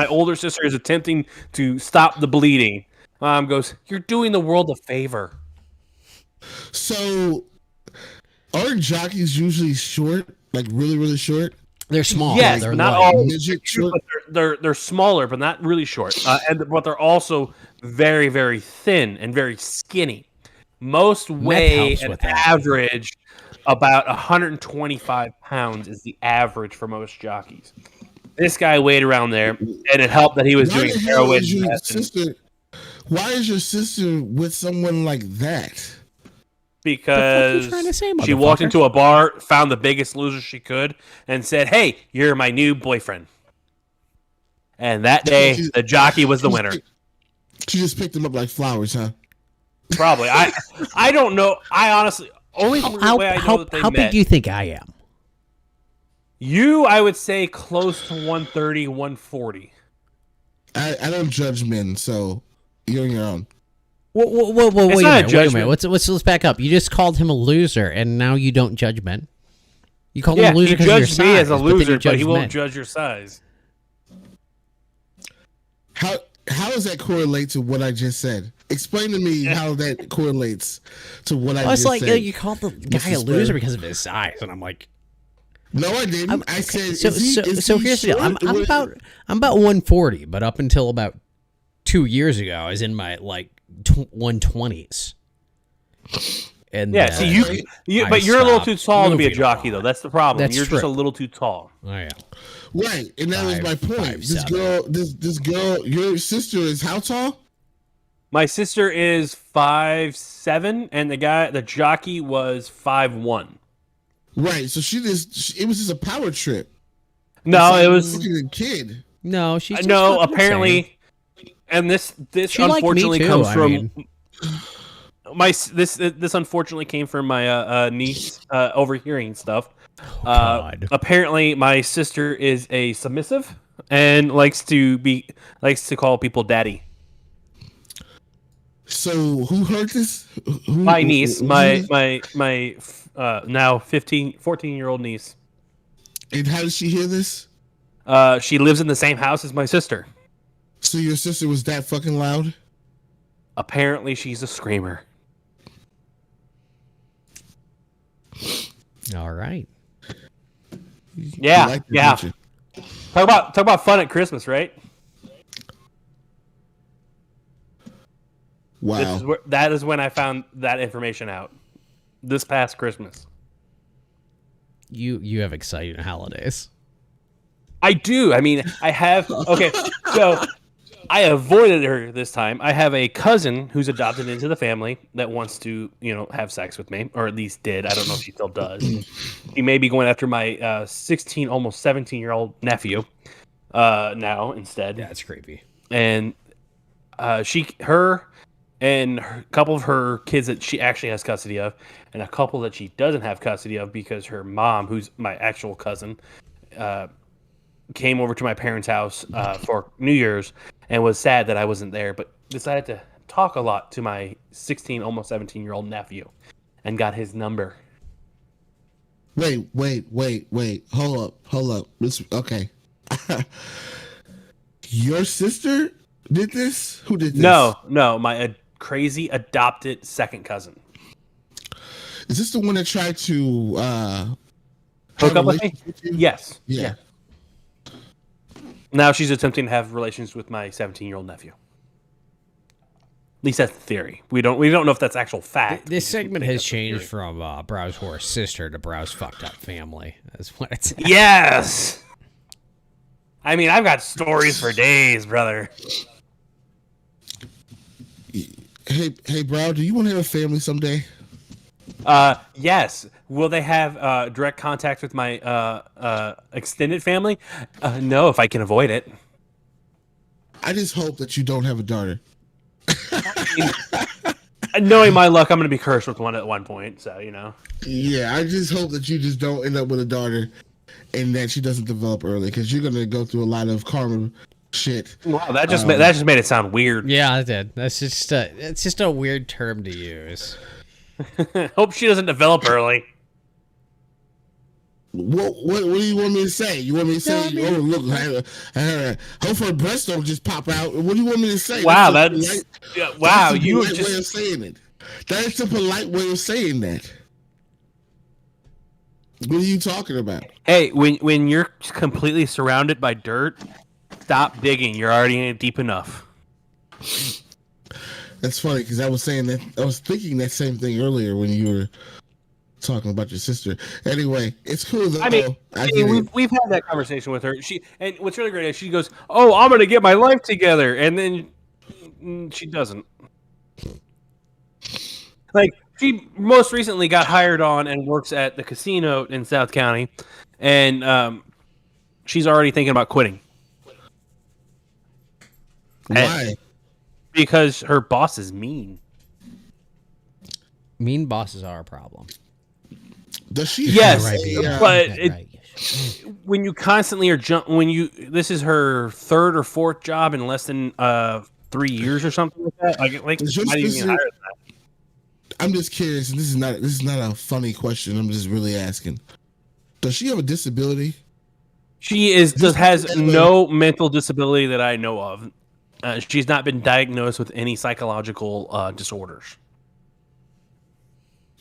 older sister is attempting to stop the bleeding. Mom goes, you're doing the world a favor. So, aren't jockeys usually short? Like really, really short? They're small. Yes, they're but not light. all. They're smaller, but not really short. But they're also very, very thin and very skinny. Most weigh an average about 125 pounds is the average for most jockeys. This guy weighed around there, and it helped that he was doing heroin. Why is your sister with someone like that? Because she walked into a bar, found the biggest loser she could, and said, hey, you're my new boyfriend. And that day, the jockey was the winner. She just picked him up like flowers, huh? Probably. I don't know. I honestly... Only way I know that they met. How big do you think I am? You, I would say, close to 130, 140. I don't judge men, so you're on your own. Whoa, wait a minute. Let's back up. You just called him a loser, and now you don't judge men? You called him a loser because of your size. Yeah, he judged me as a loser, but he won't judge your size. How does that correlate to what I just said? Explain to me how that correlates to what I just said. It's like you called the guy a loser because of his size, and I'm like, no, I didn't. I said, so here's the deal. I'm about 140, but up until about 2 years ago, I was in my 120s. And Yeah, see, I but you're a little stopped too tall to be a moving jockey, on. though. That's the problem. That's You're just a true. little too tall. Oh yeah. Right, and that was my point. This 5'7". girl, this girl, your sister is how tall? My sister is 5'7", and the jockey was 5'1". Right, so it was just a power trip. No, It's it like was fucking a kid. No, she's just no. fucking Apparently, and this She liked me unfortunately too, comes I from mean. this unfortunately came from my niece overhearing stuff. God. Apparently, my sister is a submissive and likes to call people daddy. So who heard this? My niece, who- my now 14-year-old niece. And how did she hear this? She lives in the same house as my sister. So your sister was that fucking loud? Apparently, she's a screamer. All right. Yeah, You like that, yeah. don't you? Talk about fun at Christmas, right? Wow. That is when I found that information out. This past Christmas. You have exciting holidays. I do. I mean, I have. Okay, so I avoided her this time. I have a cousin who's adopted into the family that wants to, have sex with me, or at least did. I don't know if she still does. He may be going after my 16, almost 17-year-old nephew now instead. Yeah, it's creepy. And her and a couple of her kids that she actually has custody of, and a couple that she doesn't have custody of because her mom, who's my actual cousin, came over to my parents' house for New Year's and was sad that I wasn't there, but decided to talk a lot to my 16, almost 17-year-old nephew and got his number. Wait. Hold up. Okay. Your sister did this? Who did this? No, my crazy adopted second cousin. Is this the one that tried to Hook have a up with me? relationship with you? Yes. Yeah. Now she's attempting to have relations with my 17-year-old nephew. At least that's the theory. We don't know if that's actual fact. This segment has changed from Browse Horse Sister to Browse Fucked Up Family. That's what it's. Yes. I mean, I've got stories for days, brother. Hey, bro, do you want to have a family someday? Yes. Will they have direct contact with my extended family? No, if I can avoid it. I just hope that you don't have a daughter. Knowing my luck, I'm going to be cursed with one at one point. So Yeah, I just hope that you just don't end up with a daughter, and that she doesn't develop early, because you're gonna go through a lot of karma shit. Wow, that just made it sound weird. Yeah, I did. That's just it's just a weird term to use. Hope she doesn't develop early. What do you want me to say? You want me to say, oh look, hope her breasts don't just pop out? What do you want me to say? Wow, that's a you polite way of saying it. That is a polite way of saying that. What are you talking about? Hey, when you're completely surrounded by dirt, stop digging. You're already in it deep enough. That's funny, because I was thinking that same thing earlier when you were talking about your sister. Anyway, it's cool though. I mean, we've had that conversation with her. And what's really great is she goes, "Oh, I'm gonna get my life together," and then she doesn't. Like, she most recently got hired on and works at the casino in South County, and she's already thinking about quitting. Why? Because her boss is mean. Mean bosses are a problem. Does she? Yes, have but Right. when you constantly are this is her third or fourth job in less than 3 years or something like that. Like Is your not even sister- higher than that. I'm just curious, and this is not a funny question. I'm just really asking. Does she have a disability? She has no mental disability that I know of. She's not been diagnosed with any psychological disorders.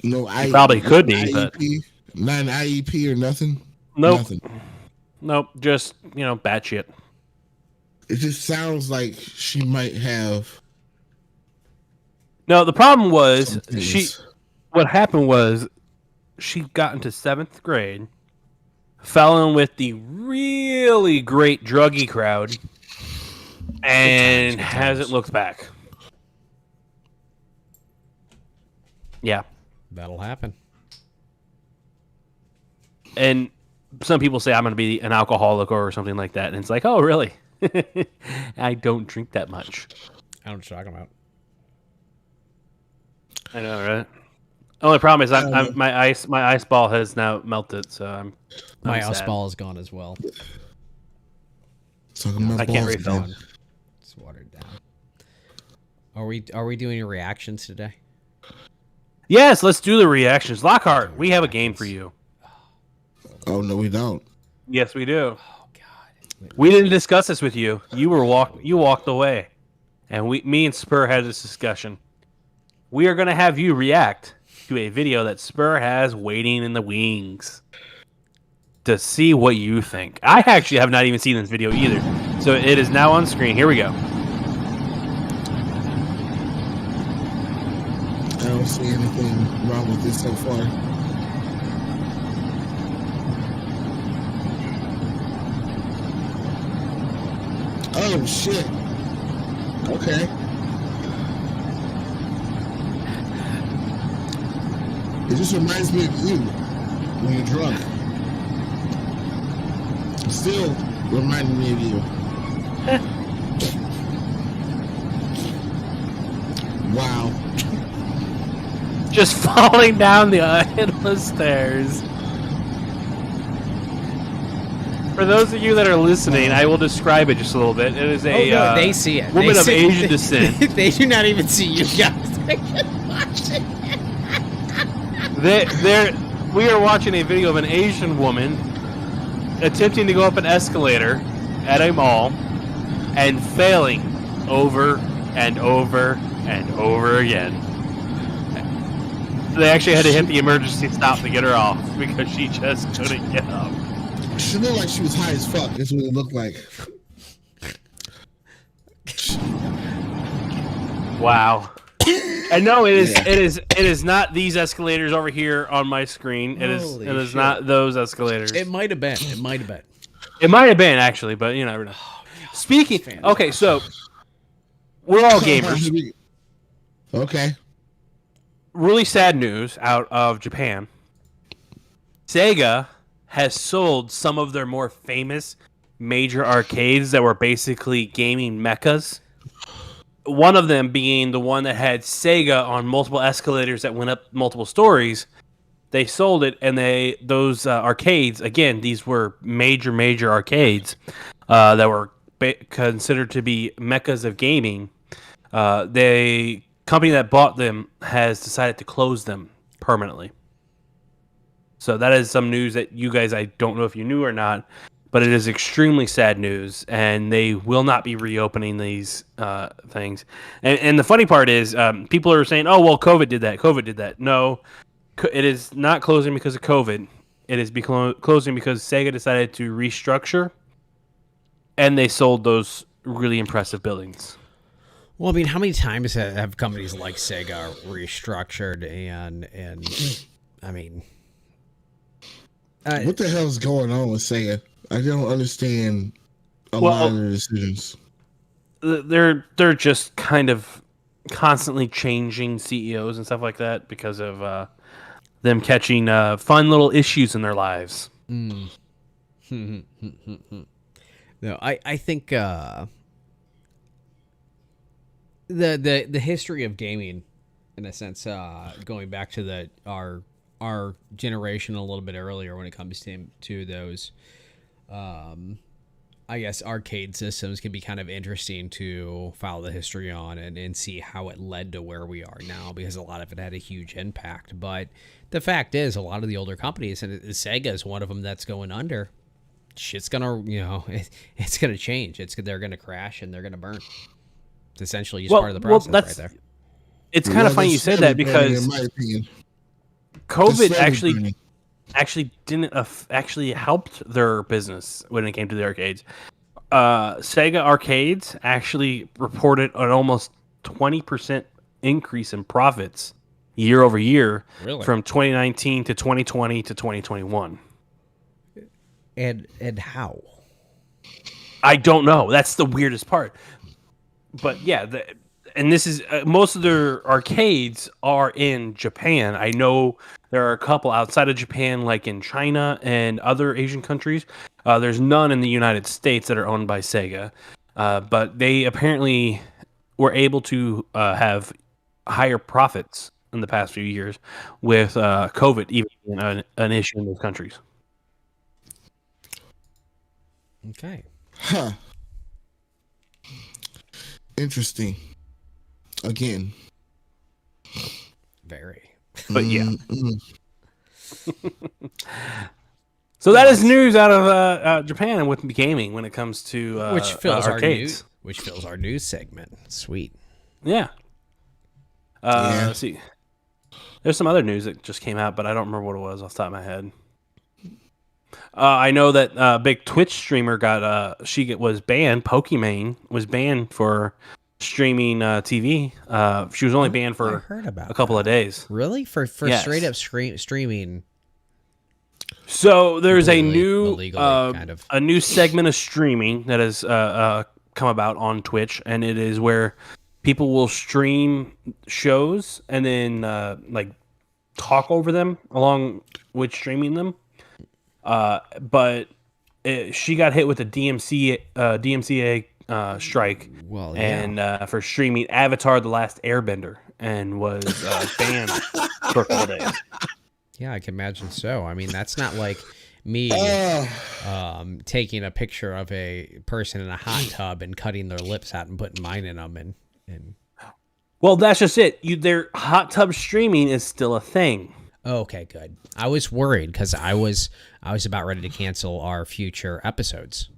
No, probably could be, but- not an IEP or nothing. Nope. Nothing. Nope. Just batshit. It just sounds like she might have. No, the problem was some things. what happened was she got into 7th grade, fell in with the really great druggy crowd, and hasn't looked back. Yeah. That'll happen. And some people say I'm going to be an alcoholic or something like that. And it's like, oh, really? I don't drink that much. I don't know what you're talking about. I know, right? Only problem is my ice ball has now melted, so I'm My ice sad. ball is gone as well. Talking about I can't balls refill. again. It's watered down. Are we doing any reactions today? Yes, let's do the reactions. Lockhart, we have a game for you. Oh no, we don't. Yes, we do. Oh God. We didn't discuss this with you. You walked away, and me and Spur had this discussion. We are going to have you react to a video that Spur has waiting in the wings to see what you think. I actually have not even seen this video either, so it is now on screen. Here we go. I don't see anything wrong with this so far. Oh shit. Okay. It just reminds me of you when you're drunk. It still reminding me of you. Wow. Just falling down the endless stairs. For those of you that are listening, I will describe it just a little bit. It is a no, they see it. woman They of see- Asian descent. They do not even see you guys. They can watch it. We are watching a video of an Asian woman attempting to go up an escalator at a mall and failing over and over and over again. They actually had to hit the emergency stop to get her off because she just couldn't get up. She looked like she was high as fuck. That's what it looked like. Wow. And no, it is Yeah. it is not these escalators over here on my screen. Holy It is shit. not those escalators. It might have been. It might have been. It might have been actually, but you never know. Speaking, okay, so we're all gamers. Okay. Really sad news out of Japan. Sega has sold some of their more famous major arcades that were basically gaming meccas. One of them being the one that had Sega on multiple escalators that went up multiple stories. They sold it, and those arcades, again, these were major arcades that were considered to be meccas of gaming. The company that bought them has decided to close them permanently. So that is some news that you guys, I don't know if you knew or not, but it is extremely sad news, and they will not be reopening these things. And the funny part is, people are saying, "Oh, well, COVID did that." No, it is not closing because of COVID. It is closing because Sega decided to restructure, and they sold those really impressive buildings. Well, I mean, how many times have companies like Sega restructured and I mean, What the hell is going on with Sega? I don't understand a lot of their decisions. They're just kind of constantly changing CEOs and stuff like that because of them catching fun little issues in their lives. No, I think the history of gaming, in a sense, going back to our generation a little bit earlier when it comes to those, I guess arcade systems can be kind of interesting to follow the history on and see how it led to where we are now, because a lot of it had a huge impact. But the fact is, a lot of the older companies, and Sega is one of them that's going under, shit's gonna, it's gonna change. They're gonna crash and they're gonna burn. It's essentially just part of the process right there. It's kind of funny you said that because in my opinion, COVID It's slowly burning. actually didn't actually helped their business when it came to the arcades. Sega arcades actually reported an almost 20% increase in profits year over year Really? from 2019 to 2020 to 2021. And how? I don't know. That's the weirdest part. But yeah, and this is most of their arcades are in Japan. I know there are a couple outside of Japan, like in China and other Asian countries. There's none in the United States that are owned by Sega, but they apparently were able to have higher profits in the past few years with COVID even being an issue in those countries. Okay. Huh. Interesting. Again. Very. But yeah. Mm-hmm. So that is news out of Japan and with gaming when it comes to Which fills arcades. our news segment. Sweet. Yeah. Yeah. Let's see. There's some other news that just came out, but I don't remember what it was off the top of my head. I know that big Twitch streamer was banned. Pokimane was banned for streaming TV. She was only banned I for heard about a couple of days. Really? For Yes. straight up streaming. So there's a Completely new illegally, kind of. a new segment of streaming that has come about on Twitch, and it is where people will stream shows and then like talk over them along with streaming them. But she got hit with a DMCA strike, Well, yeah. and for streaming Avatar: The Last Airbender, and was banned for 4 days. Yeah, I can imagine so. I mean, that's not like me taking a picture of a person in a hot tub and cutting their lips out and putting mine in them and Well, that's just it. Their hot tub streaming is still a thing. okay, good. I was worried because I was about ready to cancel our future episodes.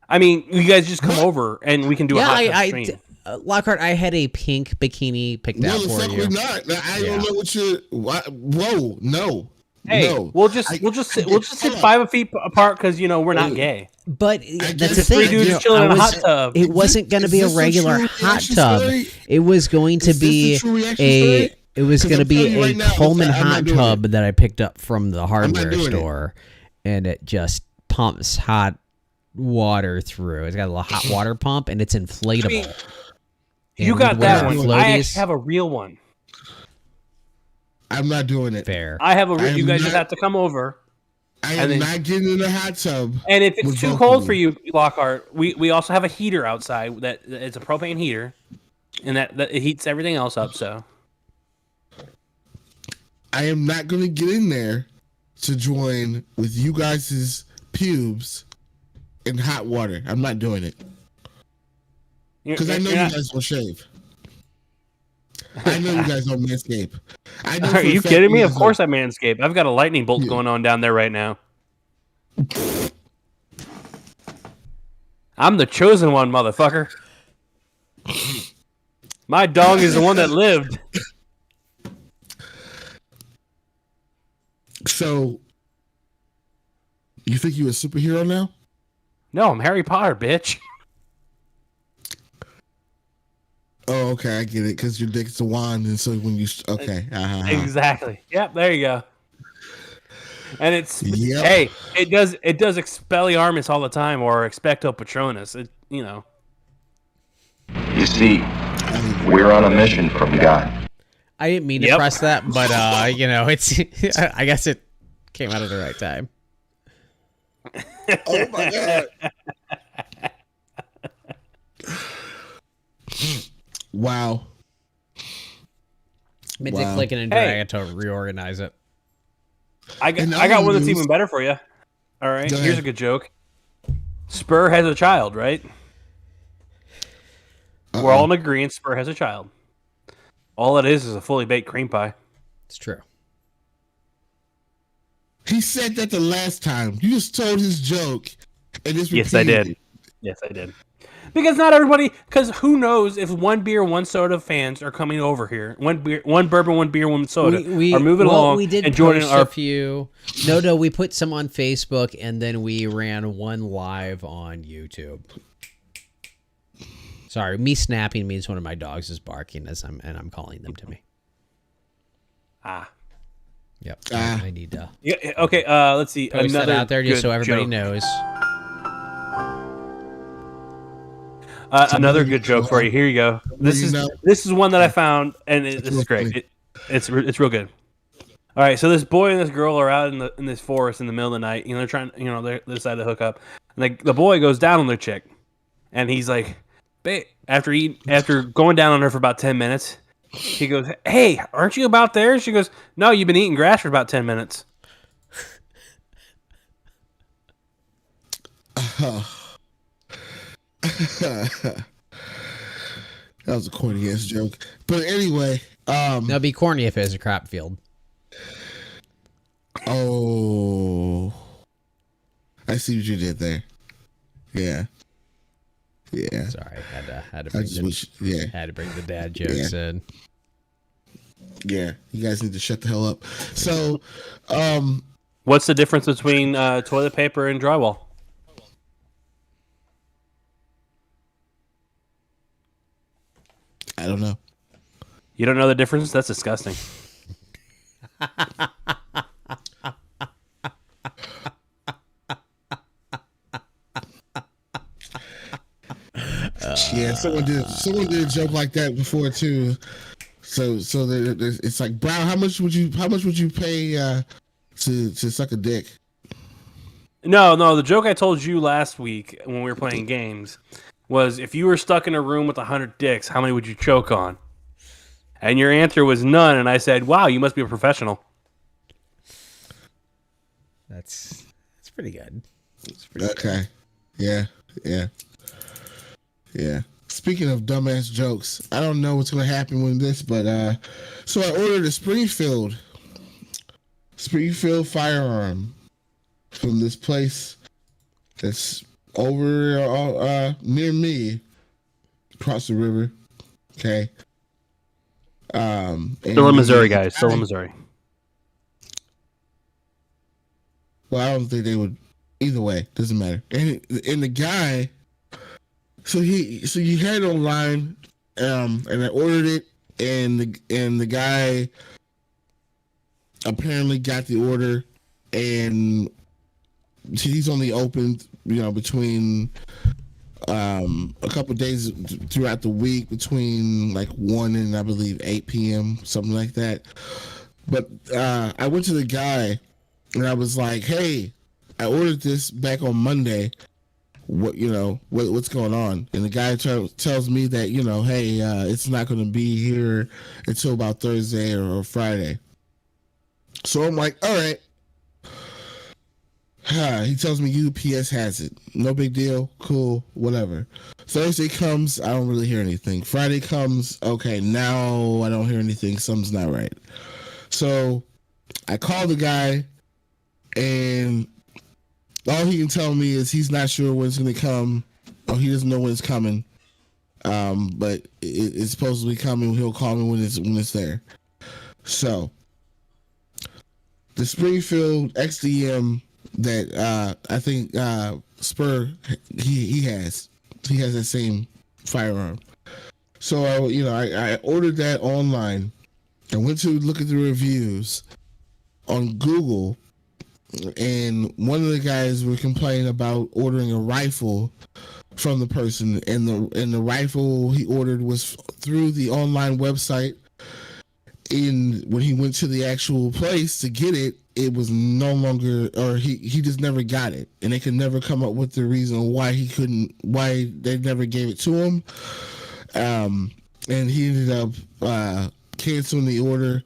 I mean, you guys just come over and we can do a hot tub stream. Lockhart, I had a pink bikini picked out No, the for fuck you. we're not. I don't know what you're. Whoa, no. Hey, no. we'll just sit 5 feet apart because we're not gay. But that's the guess thing. three dudes chilling in a hot tub. It wasn't going to Is be a this a regular true hot reaction tub. story? It was going to Is this be a true reaction a. story? It was 'Cause going to I'm be telling you a right now, Coleman I'm not hot doing tub that I picked up from the hardware doing it. store, and it just pumps hot water through. It's got a little hot water pump, and it's inflatable. You And got with that our one. I floaties- actually have a real one. I'm not doing it. fair. I have a. I You am guys just not- have to come over. I and am then- not getting in the hot tub. And if it's with too both cold of for you, Lockhart, we also have a heater outside. That it's a propane heater, and that it heats everything else up. So I am not going to get in there to join with you guys' pubes in hot water. I'm not doing it. Because I know you guys don't shave. I know you guys don't manscape. I know Are for a you fact kidding me? Of guys course I manscape. I've got a lightning bolt going on down there right now. I'm the chosen one, motherfucker. My dog is the one that lived. don't. So, you think you a superhero now? No, I'm Harry Potter, bitch. Oh, okay, I get it. Because your dick's a wand, and so when you okay, Exactly. Yep, there you go. And it's Yep. hey, it does Expelliarmus all the time or Expecto Patronus. You see, we're on a mission from God. I didn't mean to Yep. press that, but it's. I guess it came out at the right time. Oh my god! Wow. Meant to Wow. click and drag it to reorganize it. I And got one that's news- even better for you. All right, Go here's ahead. a good joke. Spur has a child, right? We're all in agreement. Spur has a child. All it is a fully baked cream pie. It's true. He said that the last time. You just told his joke, and just Yes, I repeated did. it. Yes, I did. Because not everybody. Because who knows if one beer, one soda fans are coming over here. One beer, one bourbon, one beer, one soda are moving along We did and joining post our. a few. No, we put some on Facebook, and then we ran one live on YouTube. Sorry, me snapping means one of my dogs is barking I'm calling them to me. Yep. Ah. I need to Yeah. Okay. Let's see. post that out there just good so everybody joke. knows. Another good joke for you. Here you go. This is one that I found, and this is great. It's real good. All right, so this boy and this girl are out in this forest in the middle of the night. They're trying. They decide to hook up, and the boy goes down on their chick, and he's like, babe, after going down on her for about 10 minutes, he goes, "Hey, aren't you about there?" She goes, "No, you've been eating grass for about 10 minutes." That was a corny ass joke. But anyway, That'd be corny if it was a crop field. oh, I see what you did there. Yeah. Sorry, had to I bring just wish, yeah. had to bring the dad jokes in. Yeah, you guys need to shut the hell up. So, What's the difference between toilet paper and drywall? I don't know. You don't know the difference? That's disgusting. Yeah, someone did a joke like that before too. So it's like, Brown, how much would you pay to suck a dick? No. The joke I told you last week when we were playing games was if you were stuck in a room with 100 dicks, how many would you choke on? And your answer was none. And I said, "Wow, you must be a professional." That's pretty good. Okay. Yeah. Speaking of dumbass jokes, I don't know what's gonna happen with this, but so I ordered a Springfield firearm from this place that's over near me, across the river. Okay. Still in Missouri, guys. Still in Missouri. Well, I don't think they would. Either way, doesn't matter. And the guy, so you had it online, and I ordered it, and the guy apparently got the order, and he's only open, between a couple of days throughout the week, between like 1 and I believe 8 p.m., something like that. But I went to the guy and I was like, "Hey, I ordered this back on Monday. What's going on?" And the guy tells me that, hey, it's not going to be here until about Thursday or Friday. So I'm like, all right. He tells me UPS has it. No big deal. Cool. Whatever. Thursday comes. I don't really hear anything. Friday comes. Okay. Now I don't hear anything. Something's not right. So I call the guy, and all he can tell me is he's not sure when it's going to come, or he doesn't know when it's coming. But it's supposed to be coming. He'll call me when it's there. So the Springfield XDM that I think Spur he has that same firearm. So I ordered that online. I went to look at the reviews on Google, and one of the guys were complaining about ordering a rifle from the person, and the rifle he ordered was through the online website. And when he went to the actual place to get it, it was no longer, or he just never got it, and they could never come up with the reason why they never gave it to him. And he ended up canceling the order,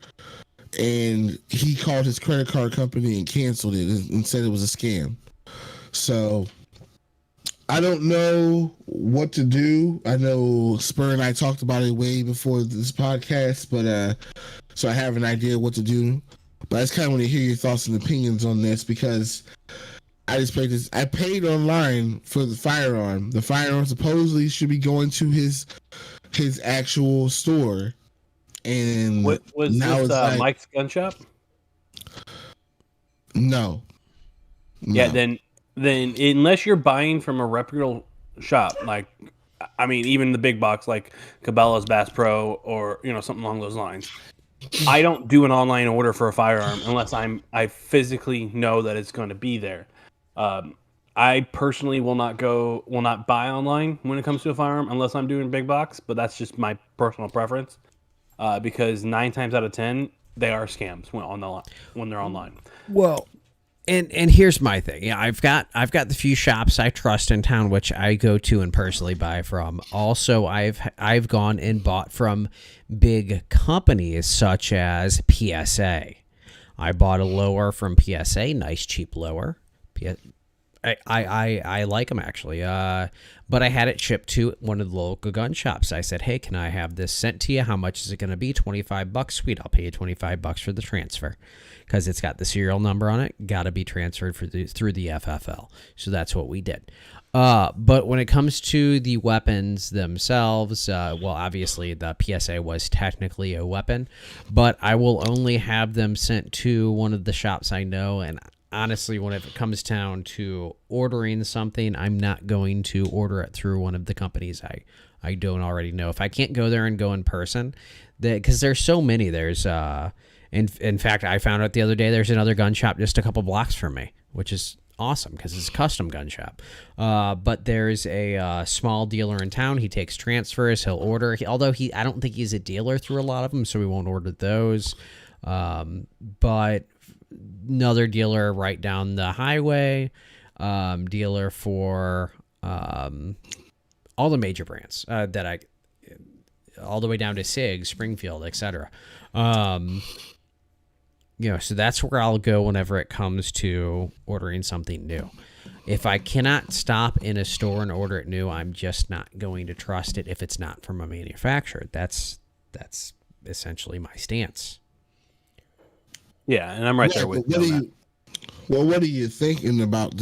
and he called his credit card company and canceled it and said it was a scam. So I don't know what to do. I know Spur and I talked about it way before this podcast, but so I have an idea what to do. But I just kind of want to hear your thoughts and opinions on this, because I just paid this. I paid online for the firearm. The firearm supposedly should be going to his actual store. And What was now this it's like, Mike's gun shop? No. Yeah, then unless you're buying from a reputable shop, like, I mean, even the big box like Cabela's, Bass Pro, or something along those lines, I don't do an online order for a firearm unless I physically know that it's going to be there. I personally will not buy online when it comes to a firearm unless I'm doing big box, but that's just my personal preference. Because 9 times out of 10 they are scams when they're online. Well, and here's my thing. Yeah, I've got the few shops I trust in town, which I go to and personally buy from. Also, I've gone and bought from big companies such as PSA. I bought a lower from PSA, nice cheap lower. I like them actually. But I had it shipped to one of the local gun shops. I said, "Hey, can I have this sent to you? How much is it going to be? $25. Sweet, I'll pay you $25 for the transfer, because it's got the serial number on it. Got to be transferred through the FFL." So that's what we did. But when it comes to the weapons themselves, well, obviously the PSA was technically a weapon, but I will only have them sent to one of the shops I know. And honestly, when it comes down to ordering something, I'm not going to order it through one of the companies I don't already know. If I can't go there and go in person, because there's so many. There's in fact, I found out the other day there's another gun shop just a couple blocks from me, which is awesome because it's a custom gun shop. But there's a small dealer in town. He takes transfers. He'll order. Although I don't think he's a dealer through a lot of them, so we won't order those. But another dealer right down the highway, dealer for all the major brands all the way down to SIG, Springfield, etc. So that's where I'll go whenever it comes to ordering something new. If I cannot stop in a store and order it new, I'm just not going to trust it if it's not from a manufacturer. That's essentially my stance. Yeah, and I'm right there with you. What are you thinking about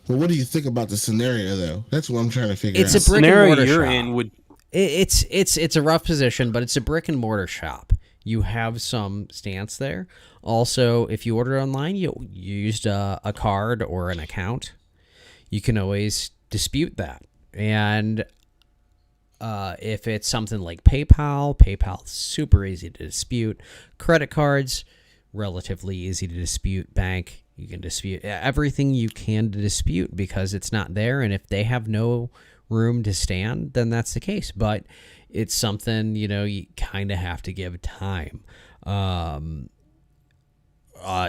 what do you think about the scenario though? That's what I'm trying to figure out. It's a brick and mortar you're shop. in would It's a rough position, but it's a brick and mortar shop. You have some stance there. Also, if you order online, you used a card or an account, you can always dispute that. And if it's something like PayPal's super easy to dispute. Credit cards, relatively easy to dispute. Bank, you can dispute everything you can to dispute because it's not there. And if they have no room to stand, then that's the case. But it's something, you kind of have to give time.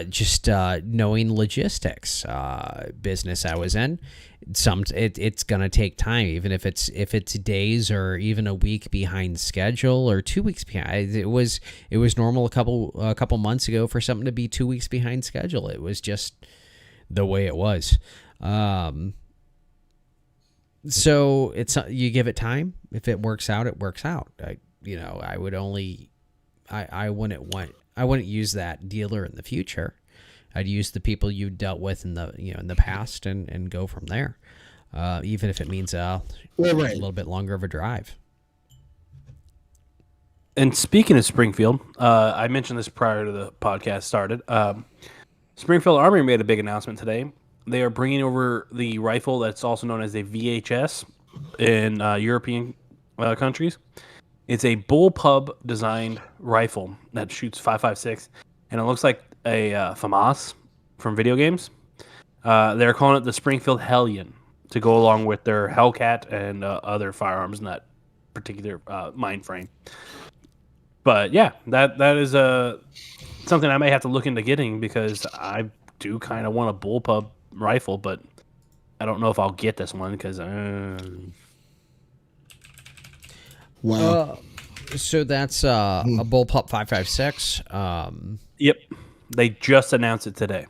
Just knowing logistics, business I was in, it's gonna take time, even if it's days or even a week behind schedule or 2 weeks behind. It was normal a couple months ago for something to be 2 weeks behind schedule. It was just the way it was. So you give it time. If it works out, it works out. I wouldn't use that dealer in the future. I'd use the people you dealt with in the past and go from there. Even if it means a little bit longer of a drive. And speaking of Springfield, I mentioned this prior to the podcast started. Springfield Armory made a big announcement today. They are bringing over the rifle that's also known as a VHS in European countries. It's a bullpup designed rifle that shoots .556, and it looks like a FAMAS from video games. They're calling it the Springfield Hellion to go along with their Hellcat and other firearms in that particular mind frame. But yeah, that is something I may have to look into getting because I do kind of want a bullpup rifle, but I don't know if I'll get this one because wow. So that's a bullpup 5.56. Yep, they just announced it today.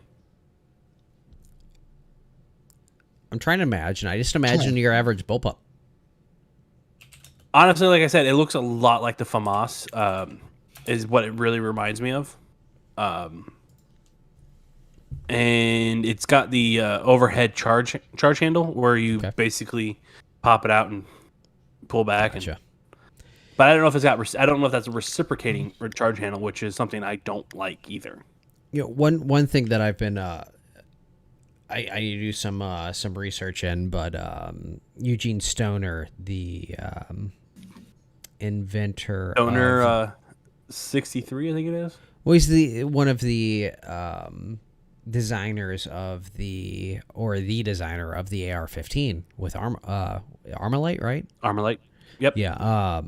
I'm trying to imagine. I just imagine your average bullpup. Honestly, like I said, it looks a lot like the FAMAS. Is what it really reminds me of. And it's got the overhead charge handle where you basically pop it out and pull back. Gotcha. But I don't know if I don't know if that's a reciprocating charge handle, which is something I don't like either. One thing that I've been I need to do some research in, but Eugene Stoner, the inventor. 63, I think it is. Well, he's the one of the designers of the designer of the AR-15 with Armalite, right? Armalite. Yep. Yeah.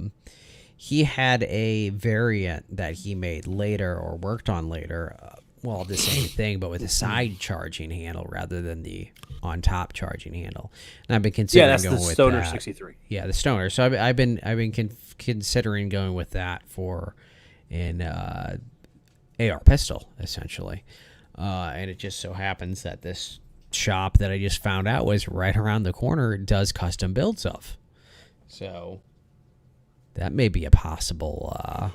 He had a variant that he made later or worked on later. Well, the same thing, but with a side charging handle rather than the on top charging handle. And I've been considering that's going the with Stoner that. 63. Yeah, the Stoner. So I've been considering going with that for an AR pistol essentially. And it just so happens that this shop that I just found out was right around the corner does custom builds of. So that may be a possible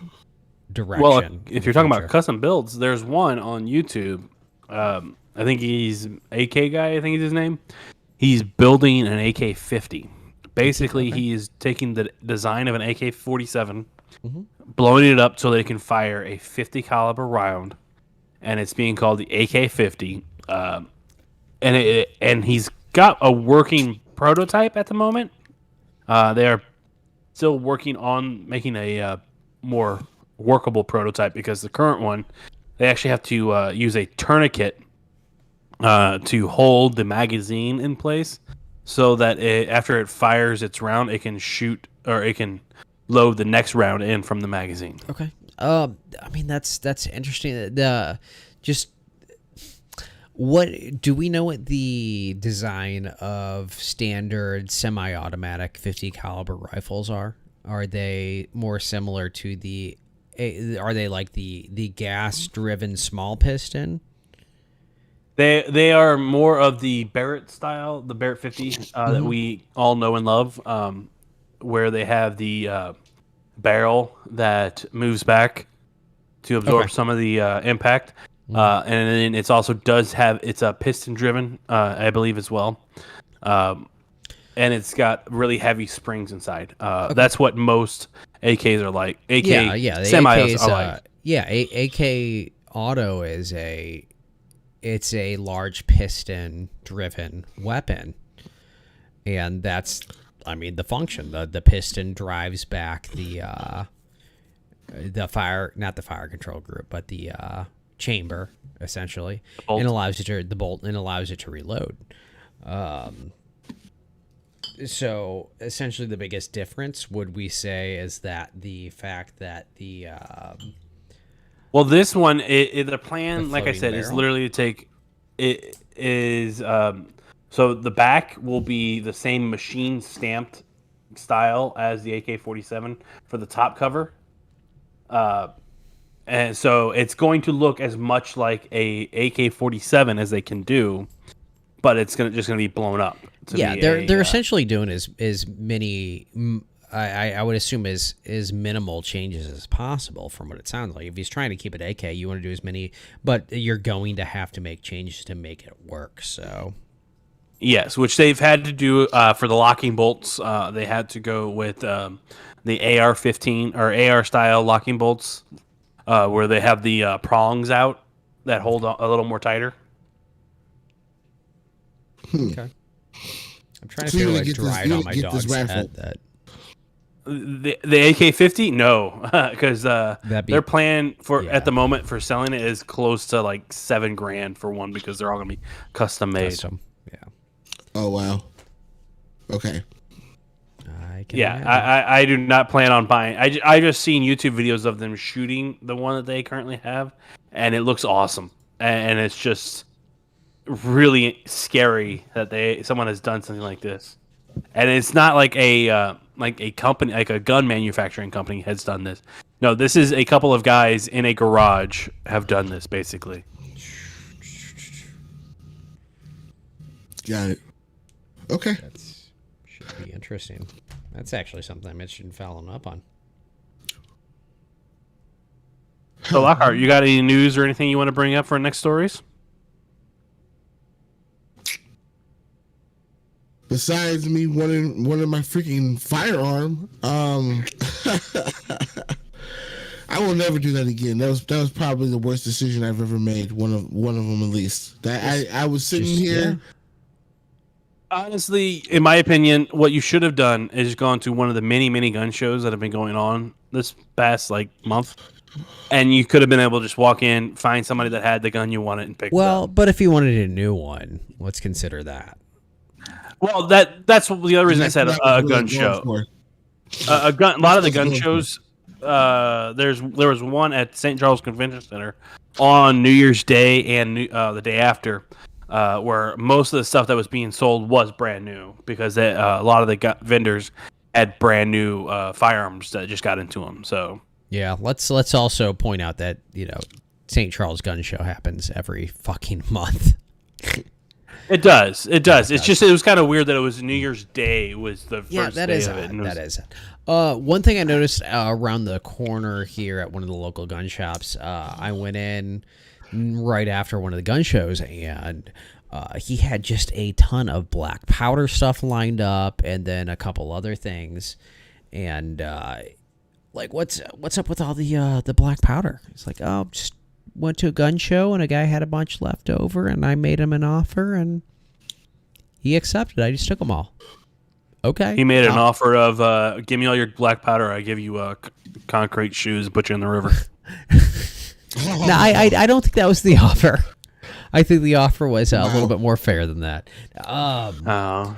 direction. Well, if you're talking about custom builds, there's one on YouTube. I think he's AK guy. I think is his name. He's building an AK-50. Basically, he is taking the design of an AK-47, blowing it up so that it can fire a 50 caliber round, and it's being called the AK-50. And he's got a working prototype at the moment. They are still working on making a more workable prototype because the current one, they actually have to use a tourniquet to hold the magazine in place so that after it fires its round, it can shoot or it can load the next round in from the magazine. Okay. I mean, that's interesting. What do we know what the design of standard semi-automatic 50 caliber rifles are? Are they more similar to are they like the gas-driven small piston? They are more of the Barrett style, the Barrett 50 that we all know and love, where they have the barrel that moves back to absorb some of the impact. And then it's also it's a piston driven, I believe as well. And it's got really heavy springs inside. That's what most AKs are like. AK semis are like. AK Auto is it's a large piston driven weapon. And that's, I mean, the function. The piston drives back the fire, not the fire control group, but the chamber essentially, and allows it to allows it to reload. So essentially, the biggest difference, would we say, is that the fact that the well, this one, the plan, like I said, is barrel? literally to take it is so the back will be the same machine stamped style as the AK-47 for the top cover. And so it's going to look as much like a AK-47 as they can do, but it's just gonna be blown up. They're essentially doing as many. I would assume as minimal changes as possible from what it sounds like. If he's trying to keep it AK, you want to do as many, but you're going to have to make changes to make it work. So yes, which they've had to do for the locking bolts. They had to go with the AR-15 or AR style locking bolts. Where they have the prongs out that hold a little more tighter. Okay. I'm trying to figure out what dried on my dog's head. That the AK-50, no, because their plan at the moment for selling it is close to like $7,000 for one because they're all gonna be custom made. Custom, yeah. Oh wow. Okay. I do not plan on buying. I just seen YouTube videos of them shooting the one that they currently have, and it looks awesome. And it's just really scary that someone has done something like this. And it's not like a company, like a gun manufacturing company has done this. No, this is a couple of guys in a garage have done this basically. Got it. Okay. That should be interesting. That's actually something I'm interested in following up on. So Lockhart, you got any news or anything you want to bring up for next stories? Besides me wanting my freaking firearm, I will never do that again. That was probably the worst decision I've ever made. One of them at least. That I was sitting here. Yeah. Honestly, in my opinion, what you should have done is gone to one of the many gun shows that have been going on this past month. and you could have been able to just walk in, find somebody that had the gun you wanted, and pick it Well, up. but if you wanted a new one, let's consider that. Well, that's the other reason I said That's a what I was gun really show. going A gun. A lot of the gun That's shows. There was one at St. Charles Convention Center on New Year's Day and the day after, where most of the stuff that was being sold was brand new because a lot of the vendors had brand new firearms that just got into them. So Yeah, let's also point out that, St. Charles Gun Show happens every fucking month. it does. It's just it was kind of weird that it was New Year's Day was the first that day is of it. odd. and it was- That is odd. One thing I noticed around the corner here at one of the local gun shops, I went in right after one of the gun shows, and he had just a ton of black powder stuff lined up, and then a couple other things, and like what's up with all the black powder? It's like, oh, just went to a gun show and a guy had a bunch left over, and I made him an offer, and he accepted. I just took them all. Okay. He made an offer of, give me all your black powder. I give you concrete shoes, put you in the river. No, I don't think that was the offer. I think the offer was a little bit more fair than that. Oh.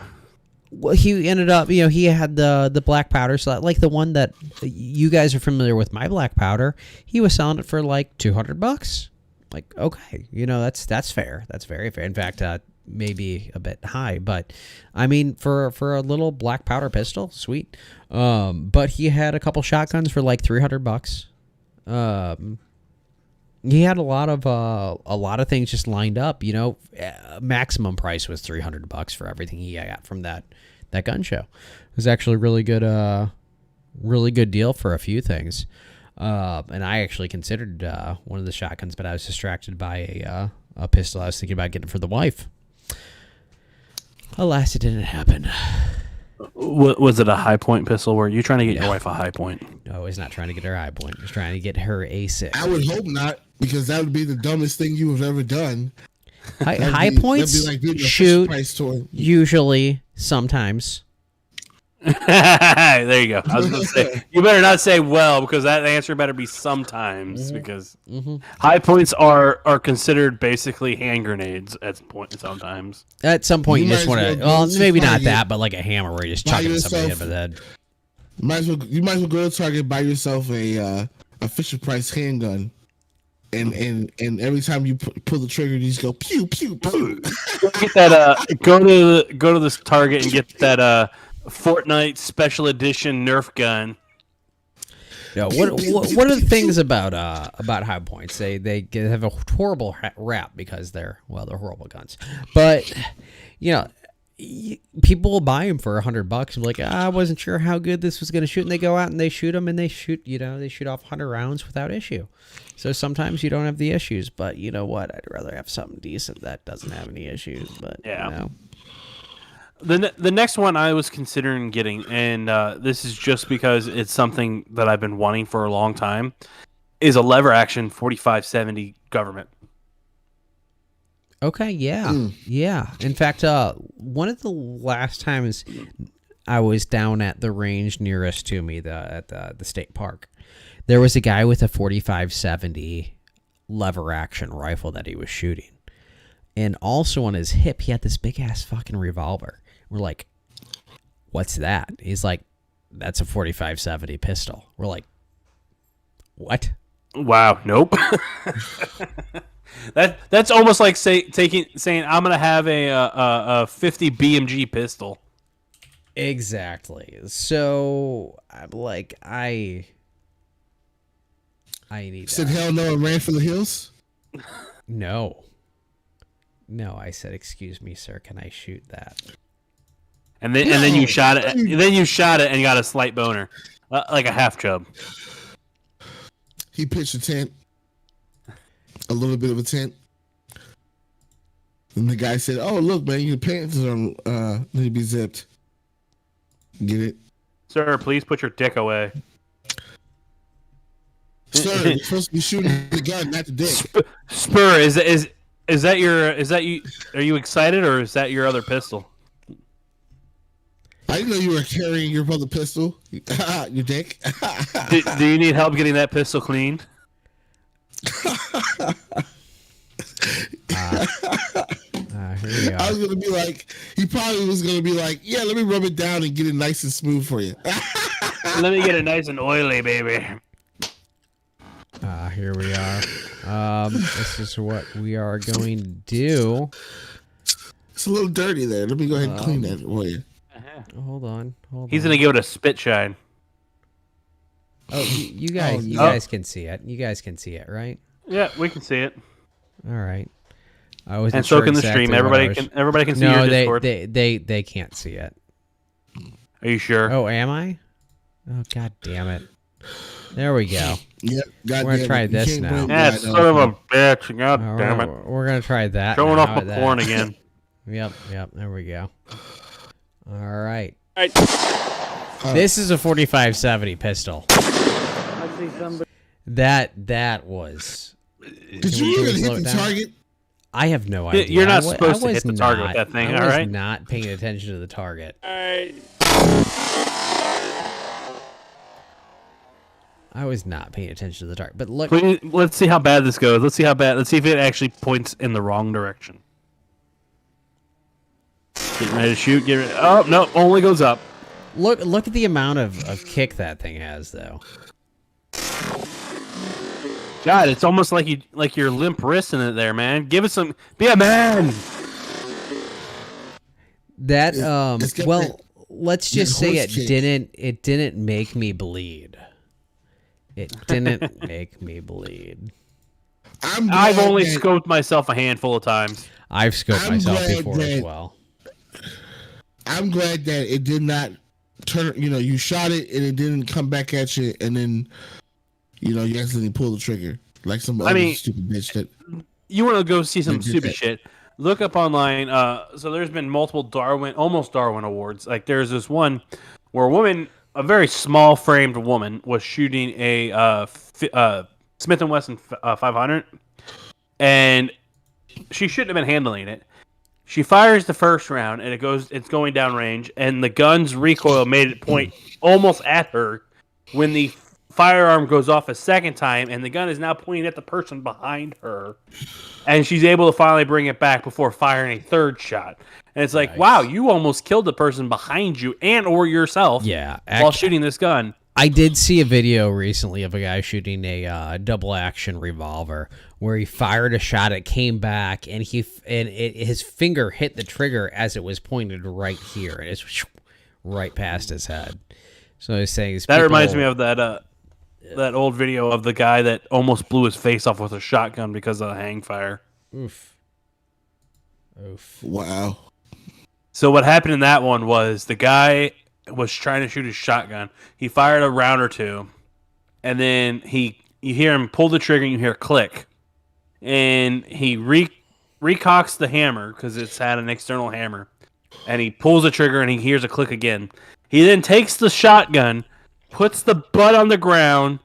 Well, he ended up, he had the black powder, so like the one that you guys are familiar with, my black powder. He was selling it for like $200. Like, okay, that's fair. That's very fair. In fact, maybe a bit high, but I mean, for a little black powder pistol, sweet. But he had a couple shotguns for like $300. He had a lot of things just lined up. Maximum price was $300 for everything he got from that gun show. It was actually a really good deal for a few things. And I actually considered one of the shotguns, but I was distracted by a pistol I was thinking about getting for the wife. Alas, it didn't happen. Was it a high point pistol? Were you trying to get your wife a high point? No, he's not trying to get her high point. He's trying to get her a 6. I would hope not, because that would be the dumbest thing you have ever done. High points that'd be like being a shoot Fisher-Price toy. usually, sometimes. There you go. I was going to say, you better not say well, because that answer better be sometimes, because high points are considered basically hand grenades at sometimes. At some point, you You just might want as to. well Well, go to maybe not Target, that, but like a hammer where you just chuck it at somebody in yourself- the head. You might as well go to Target, buy yourself a Fisher Price handgun, and every time you pull the trigger, you just go pew pew pew. Get that. Go to this Target and get that Fortnite Special Edition Nerf gun. Yeah, what are the things about high points? They have a horrible rap because they're horrible guns, but people will buy them for $100 and be like, I wasn't sure how good this was going to shoot, and they go out and they shoot them, and they shoot off 100 rounds without issue. So sometimes you don't have the issues, but you know what? I'd rather have something decent that doesn't have any issues. But Yeah. The next one I was considering getting, and this is just because it's something that I've been wanting for a long time, is a lever action 4570 government. Okay, yeah. Yeah. In fact, one of the last times I was down at the range nearest to me, at the state park, there was a guy with a 4570 lever action rifle that he was shooting. And also on his hip, he had this big ass fucking revolver. We're like, what's that? He's like, that's a 4570 pistol. We're like, what? Wow, nope. That's almost like saying I'm gonna have a 50 BMG pistol. Exactly. So I'm like, I need Said that. hell no and ran for the hills. No, I said, excuse me, sir, can I shoot that? And then you shot it. Then you shot it and got a slight boner, like a half chub. He pitched a tent, a little bit of a tent. And the guy said, "Oh, look, man, your pants need to be zipped." Get it, Sir? Please put your dick away. sir? You're supposed to be shooting the gun, not the dick. Spur, is that you? Are you excited, or is that your other pistol? I didn't know you were carrying your brother pistol. Your dick. Do you need help getting that pistol cleaned? Here we I are. was gonna be like, he probably was gonna be like, yeah, let me rub it down and get it nice and smooth for you. Let me get it nice and oily, baby. Here we are. This is what we are going to do. It's a little dirty there. Let me go ahead and clean that for you. Hold on. He's gonna give it a spit shine. Oh, you guys, you no. guys can see it. You guys can see it, right? Yeah, we can see it. All right. I wasn't And so sure can the exactly stream. what I Everybody can see No, your they, Discord. they can't see it. Are you sure? Oh, am I? Oh, god damn it. There we go. Yep. God We're gonna damn try it. You this can't now. blame Yeah, God, son of a bitch. God All damn right, it. we're gonna try that. Showing now. off How my about porn that? again. Yep. There we go. All right. Alright. This is a 4570 pistol. That was. Did Can we you even slow hit it the down? target? I have no idea. You're not I supposed to was hit the target with that thing, I was alright? not paying attention to the target. Alright. I was not paying attention to the target. But look, Let's see how bad this goes. Let's see how bad. Let's see if it actually points in the wrong direction. Getting ready to shoot. Oh no! Only goes up. look at the amount of kick that thing has, though. God, it's almost like you're limp wristing it there, man. Give it some. Be a man. That it's got well, that- let's just that say horse kick. it didn't make me bleed. It didn't make me bleed. I'm I've glad only that- scoped myself a handful of times. I've scoped I'm myself glad before as that- well. I'm glad that it did not turn. You know, you shot it and it didn't come back at you, and then you accidentally pull the trigger like some other mean- stupid bitch that. You want to go see some They did stupid that. shit? Look up online. So there's been multiple almost Darwin awards. Like there's this one where a very small framed woman, was shooting a Smith & Wesson 500, and she shouldn't have been handling it. She fires the first round, and it's going downrange, and the gun's recoil made it point almost at her when the firearm goes off a second time, and the gun is now pointing at the person behind her, and she's able to finally bring it back before firing a third shot. And it's like, Nice. wow, you almost killed the person behind you and or yourself Yeah, while shooting this gun. I did see a video recently of a guy shooting a double action revolver where he fired a shot, it came back, and his finger hit the trigger as it was pointed right here, and it's right past his head. So I was saying, That reminds me of that old video of the guy that almost blew his face off with a shotgun because of a hang fire. oof. Wow. So what happened in that one was the guy was trying to shoot his shotgun. He fired a round or two, and then you hear him pull the trigger and you hear a click. And he recocks the hammer because it's had an external hammer. And he pulls the trigger and he hears a click again. He then takes the shotgun, puts the butt on the ground,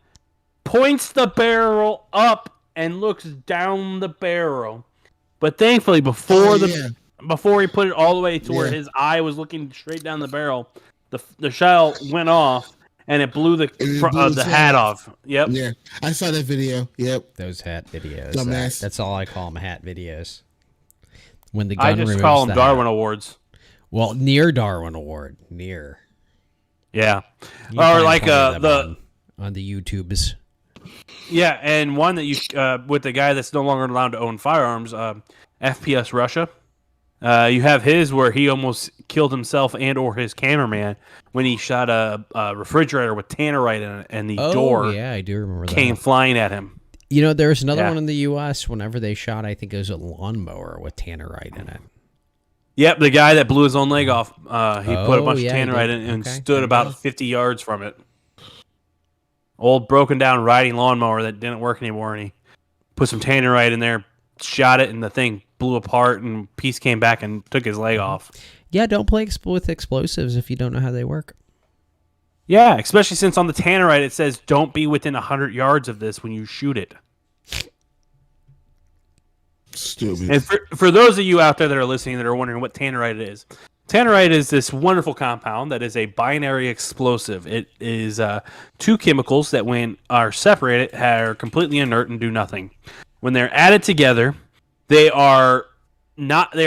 points the barrel up, and looks down the barrel. But thankfully, before he put it all the way to where Yeah. his eye was looking straight down the barrel, the shell went off and it blew the hat off. Yep. Yeah, I saw that video. Yep. Those hat videos. Dumbass. That's all I call them, hat videos. When the gun I just removes call the them Darwin hat. Awards. Well, near Darwin Award, near. Yeah. You can Or find like plenty of the them on the YouTubes. yeah, and one that you with the guy that's no longer allowed to own firearms, FPS Russia. You have his where he almost killed himself and or his cameraman when he shot a refrigerator with tannerite in it, and the door Yeah, I do remember that. came flying at him. You know, there was another Yeah. one in the U.S. Whenever they shot, I think it was a lawnmower with tannerite in it. Yep, the guy that blew his own leg off. He put a Oh, bunch yeah, of he tannerite did. in and Okay, there stood you about go. 50 yards from it. Old broken down riding lawnmower that didn't work anymore, and he put some tannerite in there, shot it, and the thing blew apart, and a piece came back and took his leg off. Yeah, don't play with explosives if you don't know how they work. Yeah, especially since on the tannerite it says don't be within 100 yards of this when you shoot it. Stupid. And for those of you out there that are listening that are wondering what tannerite is, Tannerite is this wonderful compound that is a binary explosive. It is two chemicals that, when are separated, are completely inert and do nothing. When they're added together, they are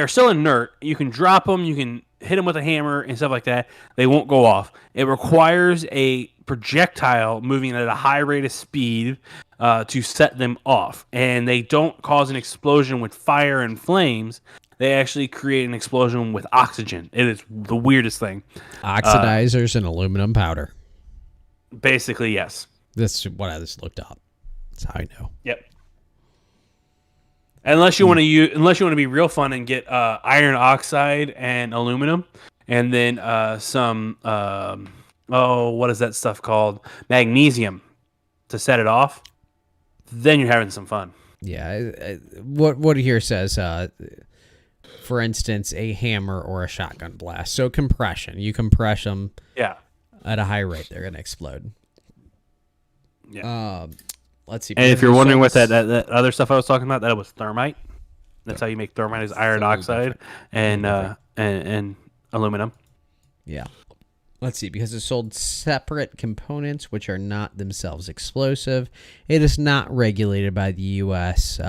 still inert. You can drop them, you can hit them with a hammer and stuff like that. They won't go off. It requires a projectile moving at a high rate of speed to set them off. And they don't cause an explosion with fire and flames. They actually create an explosion with oxygen. It is the weirdest thing. Oxidizers and aluminum powder. Basically, yes. That's what I just looked up. That's how I know. Yep. Unless you want to be real fun and get iron oxide and aluminum, and then some what is that stuff called? Magnesium to set it off. Then you're having some fun. Yeah. What here says, for instance, a hammer or a shotgun blast. So compression. You compress them. Yeah. At a high rate, they're gonna explode. Yeah. Let's see. And if you're wondering what that other stuff I was talking about, that was thermite. That's how you make thermite, is iron oxide and aluminum. Yeah. Let's see, because it's sold separate components which are not themselves explosive. It is not regulated by the U.S.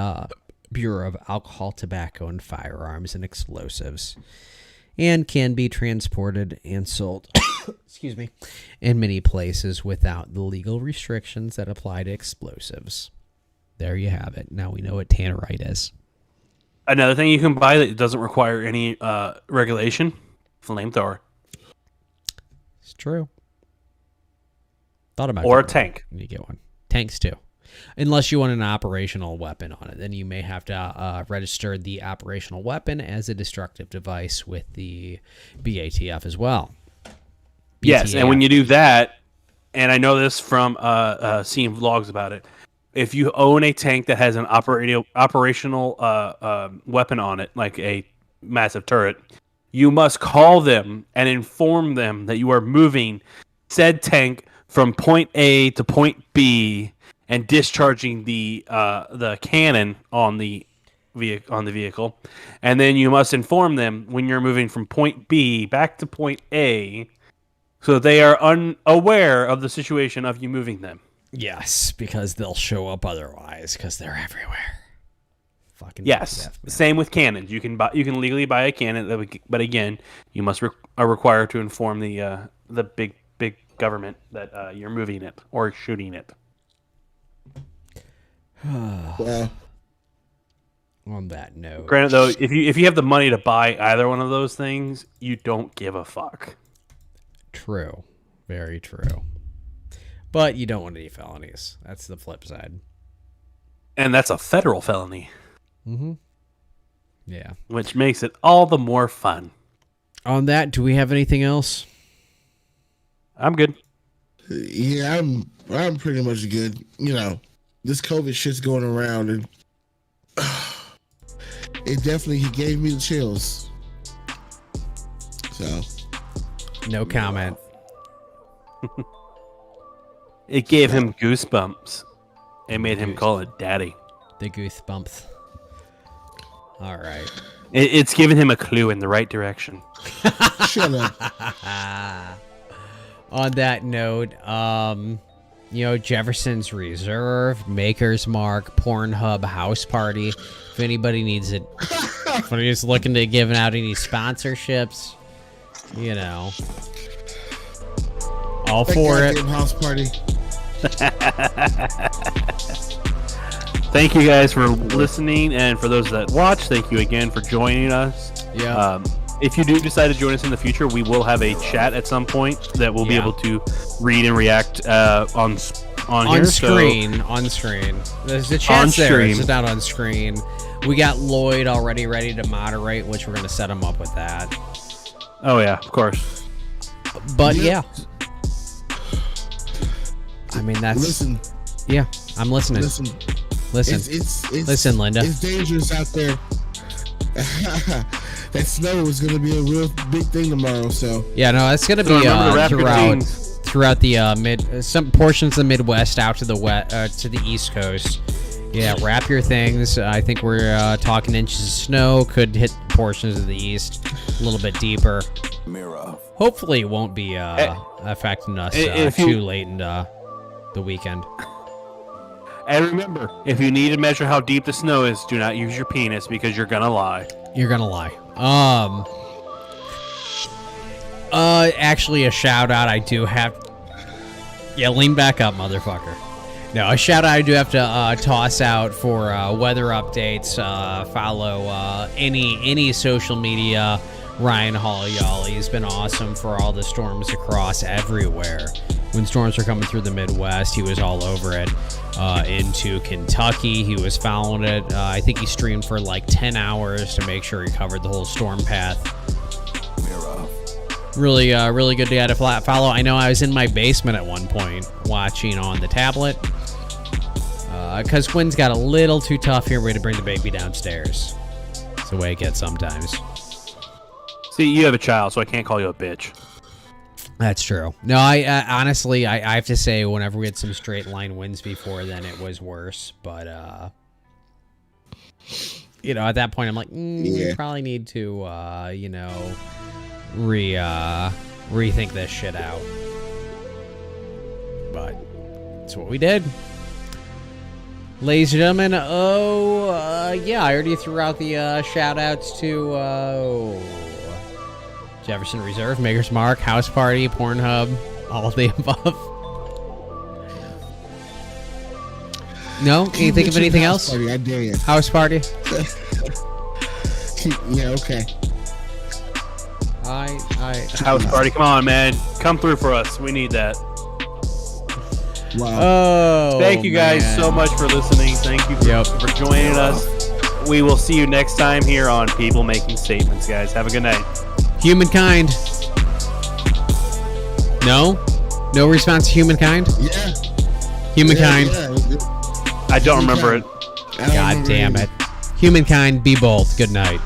Bureau of Alcohol, Tobacco, and Firearms and Explosives, and can be transported and sold excuse me, in many places without the legal restrictions that apply to explosives. There you have it. Now we know what tannerite is. Another thing you can buy that doesn't require any regulation, flamethrower. It's true. Thought about or a getting tank. one. You get one. Tanks too. Unless you want an operational weapon on it, then you may have to register the operational weapon as a destructive device with the BATF as well. Yes, and when you do that, and I know this from seeing vlogs about it, if you own a tank that has an operational weapon on it, like a massive turret, you must call them and inform them that you are moving said tank from point A to point B and discharging the cannon on the vehicle, and then you must inform them when you're moving from point B back to point A, so they are unaware of the situation of you moving them. Yes, because they'll show up otherwise because they're everywhere. Fucking yes. BATF, Same with cannons. You can legally buy a cannon, but again, you must are required to inform the big government that you're moving it or shooting it. Well, on that note, granted, though, if you have the money to buy either one of those things, you don't give a fuck. True, very true. But you don't want any felonies. That's the flip side. And that's a federal felony. Mm-hmm. Yeah. Which makes it all the more fun. On that, do we have anything else? I'm good. yeah, I'm pretty much good. You know, this COVID shit's going around, and it definitely gave me the chills. So, No comment. It gave him goosebumps. It made him call it daddy. The goosebumps. All right. It's given him a clue in the right direction. shut up. On that note, Jefferson's Reserve, Maker's Mark, Pornhub House Party. If anybody needs it, if anybody's looking to give out any sponsorships, all for it. House party. Thank you guys for listening, and for those that watch, thank you again for joining us. Yeah. If you do decide to join us in the future, we will have a chat at some point that we'll be able to read and react on here. Screen. On screen. There's the chat's there. It's just not on screen. We got Lloyd already ready to moderate, which we're going to set him up with that. Oh, yeah, of course. But, yeah. I mean, that's... Listen. Yeah, I'm listening. Listen. It's listen, Linda. It's dangerous out there. That snow is going to be a real big thing tomorrow. So yeah, no, it's going to be throughout the some portions of the Midwest out to the to the East Coast. Yeah, wrap your things. I think we're talking inches of snow. Could hit portions of the east a little bit deeper. Hopefully, it won't be affecting us too late in the weekend. And remember, if you need to measure how deep the snow is, do not use your penis because you're gonna lie. You're gonna lie. Actually, a shout out. I do have. Yeah, lean back up, motherfucker. No, a shout out I do have to toss out for weather updates. Follow any social media. Ryan Hawley, he's been awesome for all the storms across everywhere. When storms were coming through the Midwest, he was all over it. Into Kentucky, he was following it. I think he streamed for like 10 hours to make sure he covered the whole storm path. Really good guy to follow. I know I was in my basement at one point watching on the tablet. Because Quinn's got a little too tough here. We're going to bring the baby downstairs. It's the way it gets sometimes. See, you have a child, so I can't call you a bitch. That's true. No, I honestly, I have to say, whenever we had some straight line wins before, then it was worse. But, at that point, I'm like, we probably need to, rethink this shit out. But that's what we did. Ladies and gentlemen, I already threw out the shout-outs to Jefferson Reserve, Maker's Mark, House Party, Pornhub, all of the above. No? Can you think of anything else? Party, I dare you. House Party? Yeah, okay. House Party, come on, man. Come through for us. We need that. Wow. Oh, Thank you guys so much for listening. Thank you for joining us. We will see you next time here on People Making Statements, guys. Have a good night. Humankind. No response to humankind. Yeah. Humankind. Yeah. I don't remember it. God damn it. Humankind. Be bold. Good night.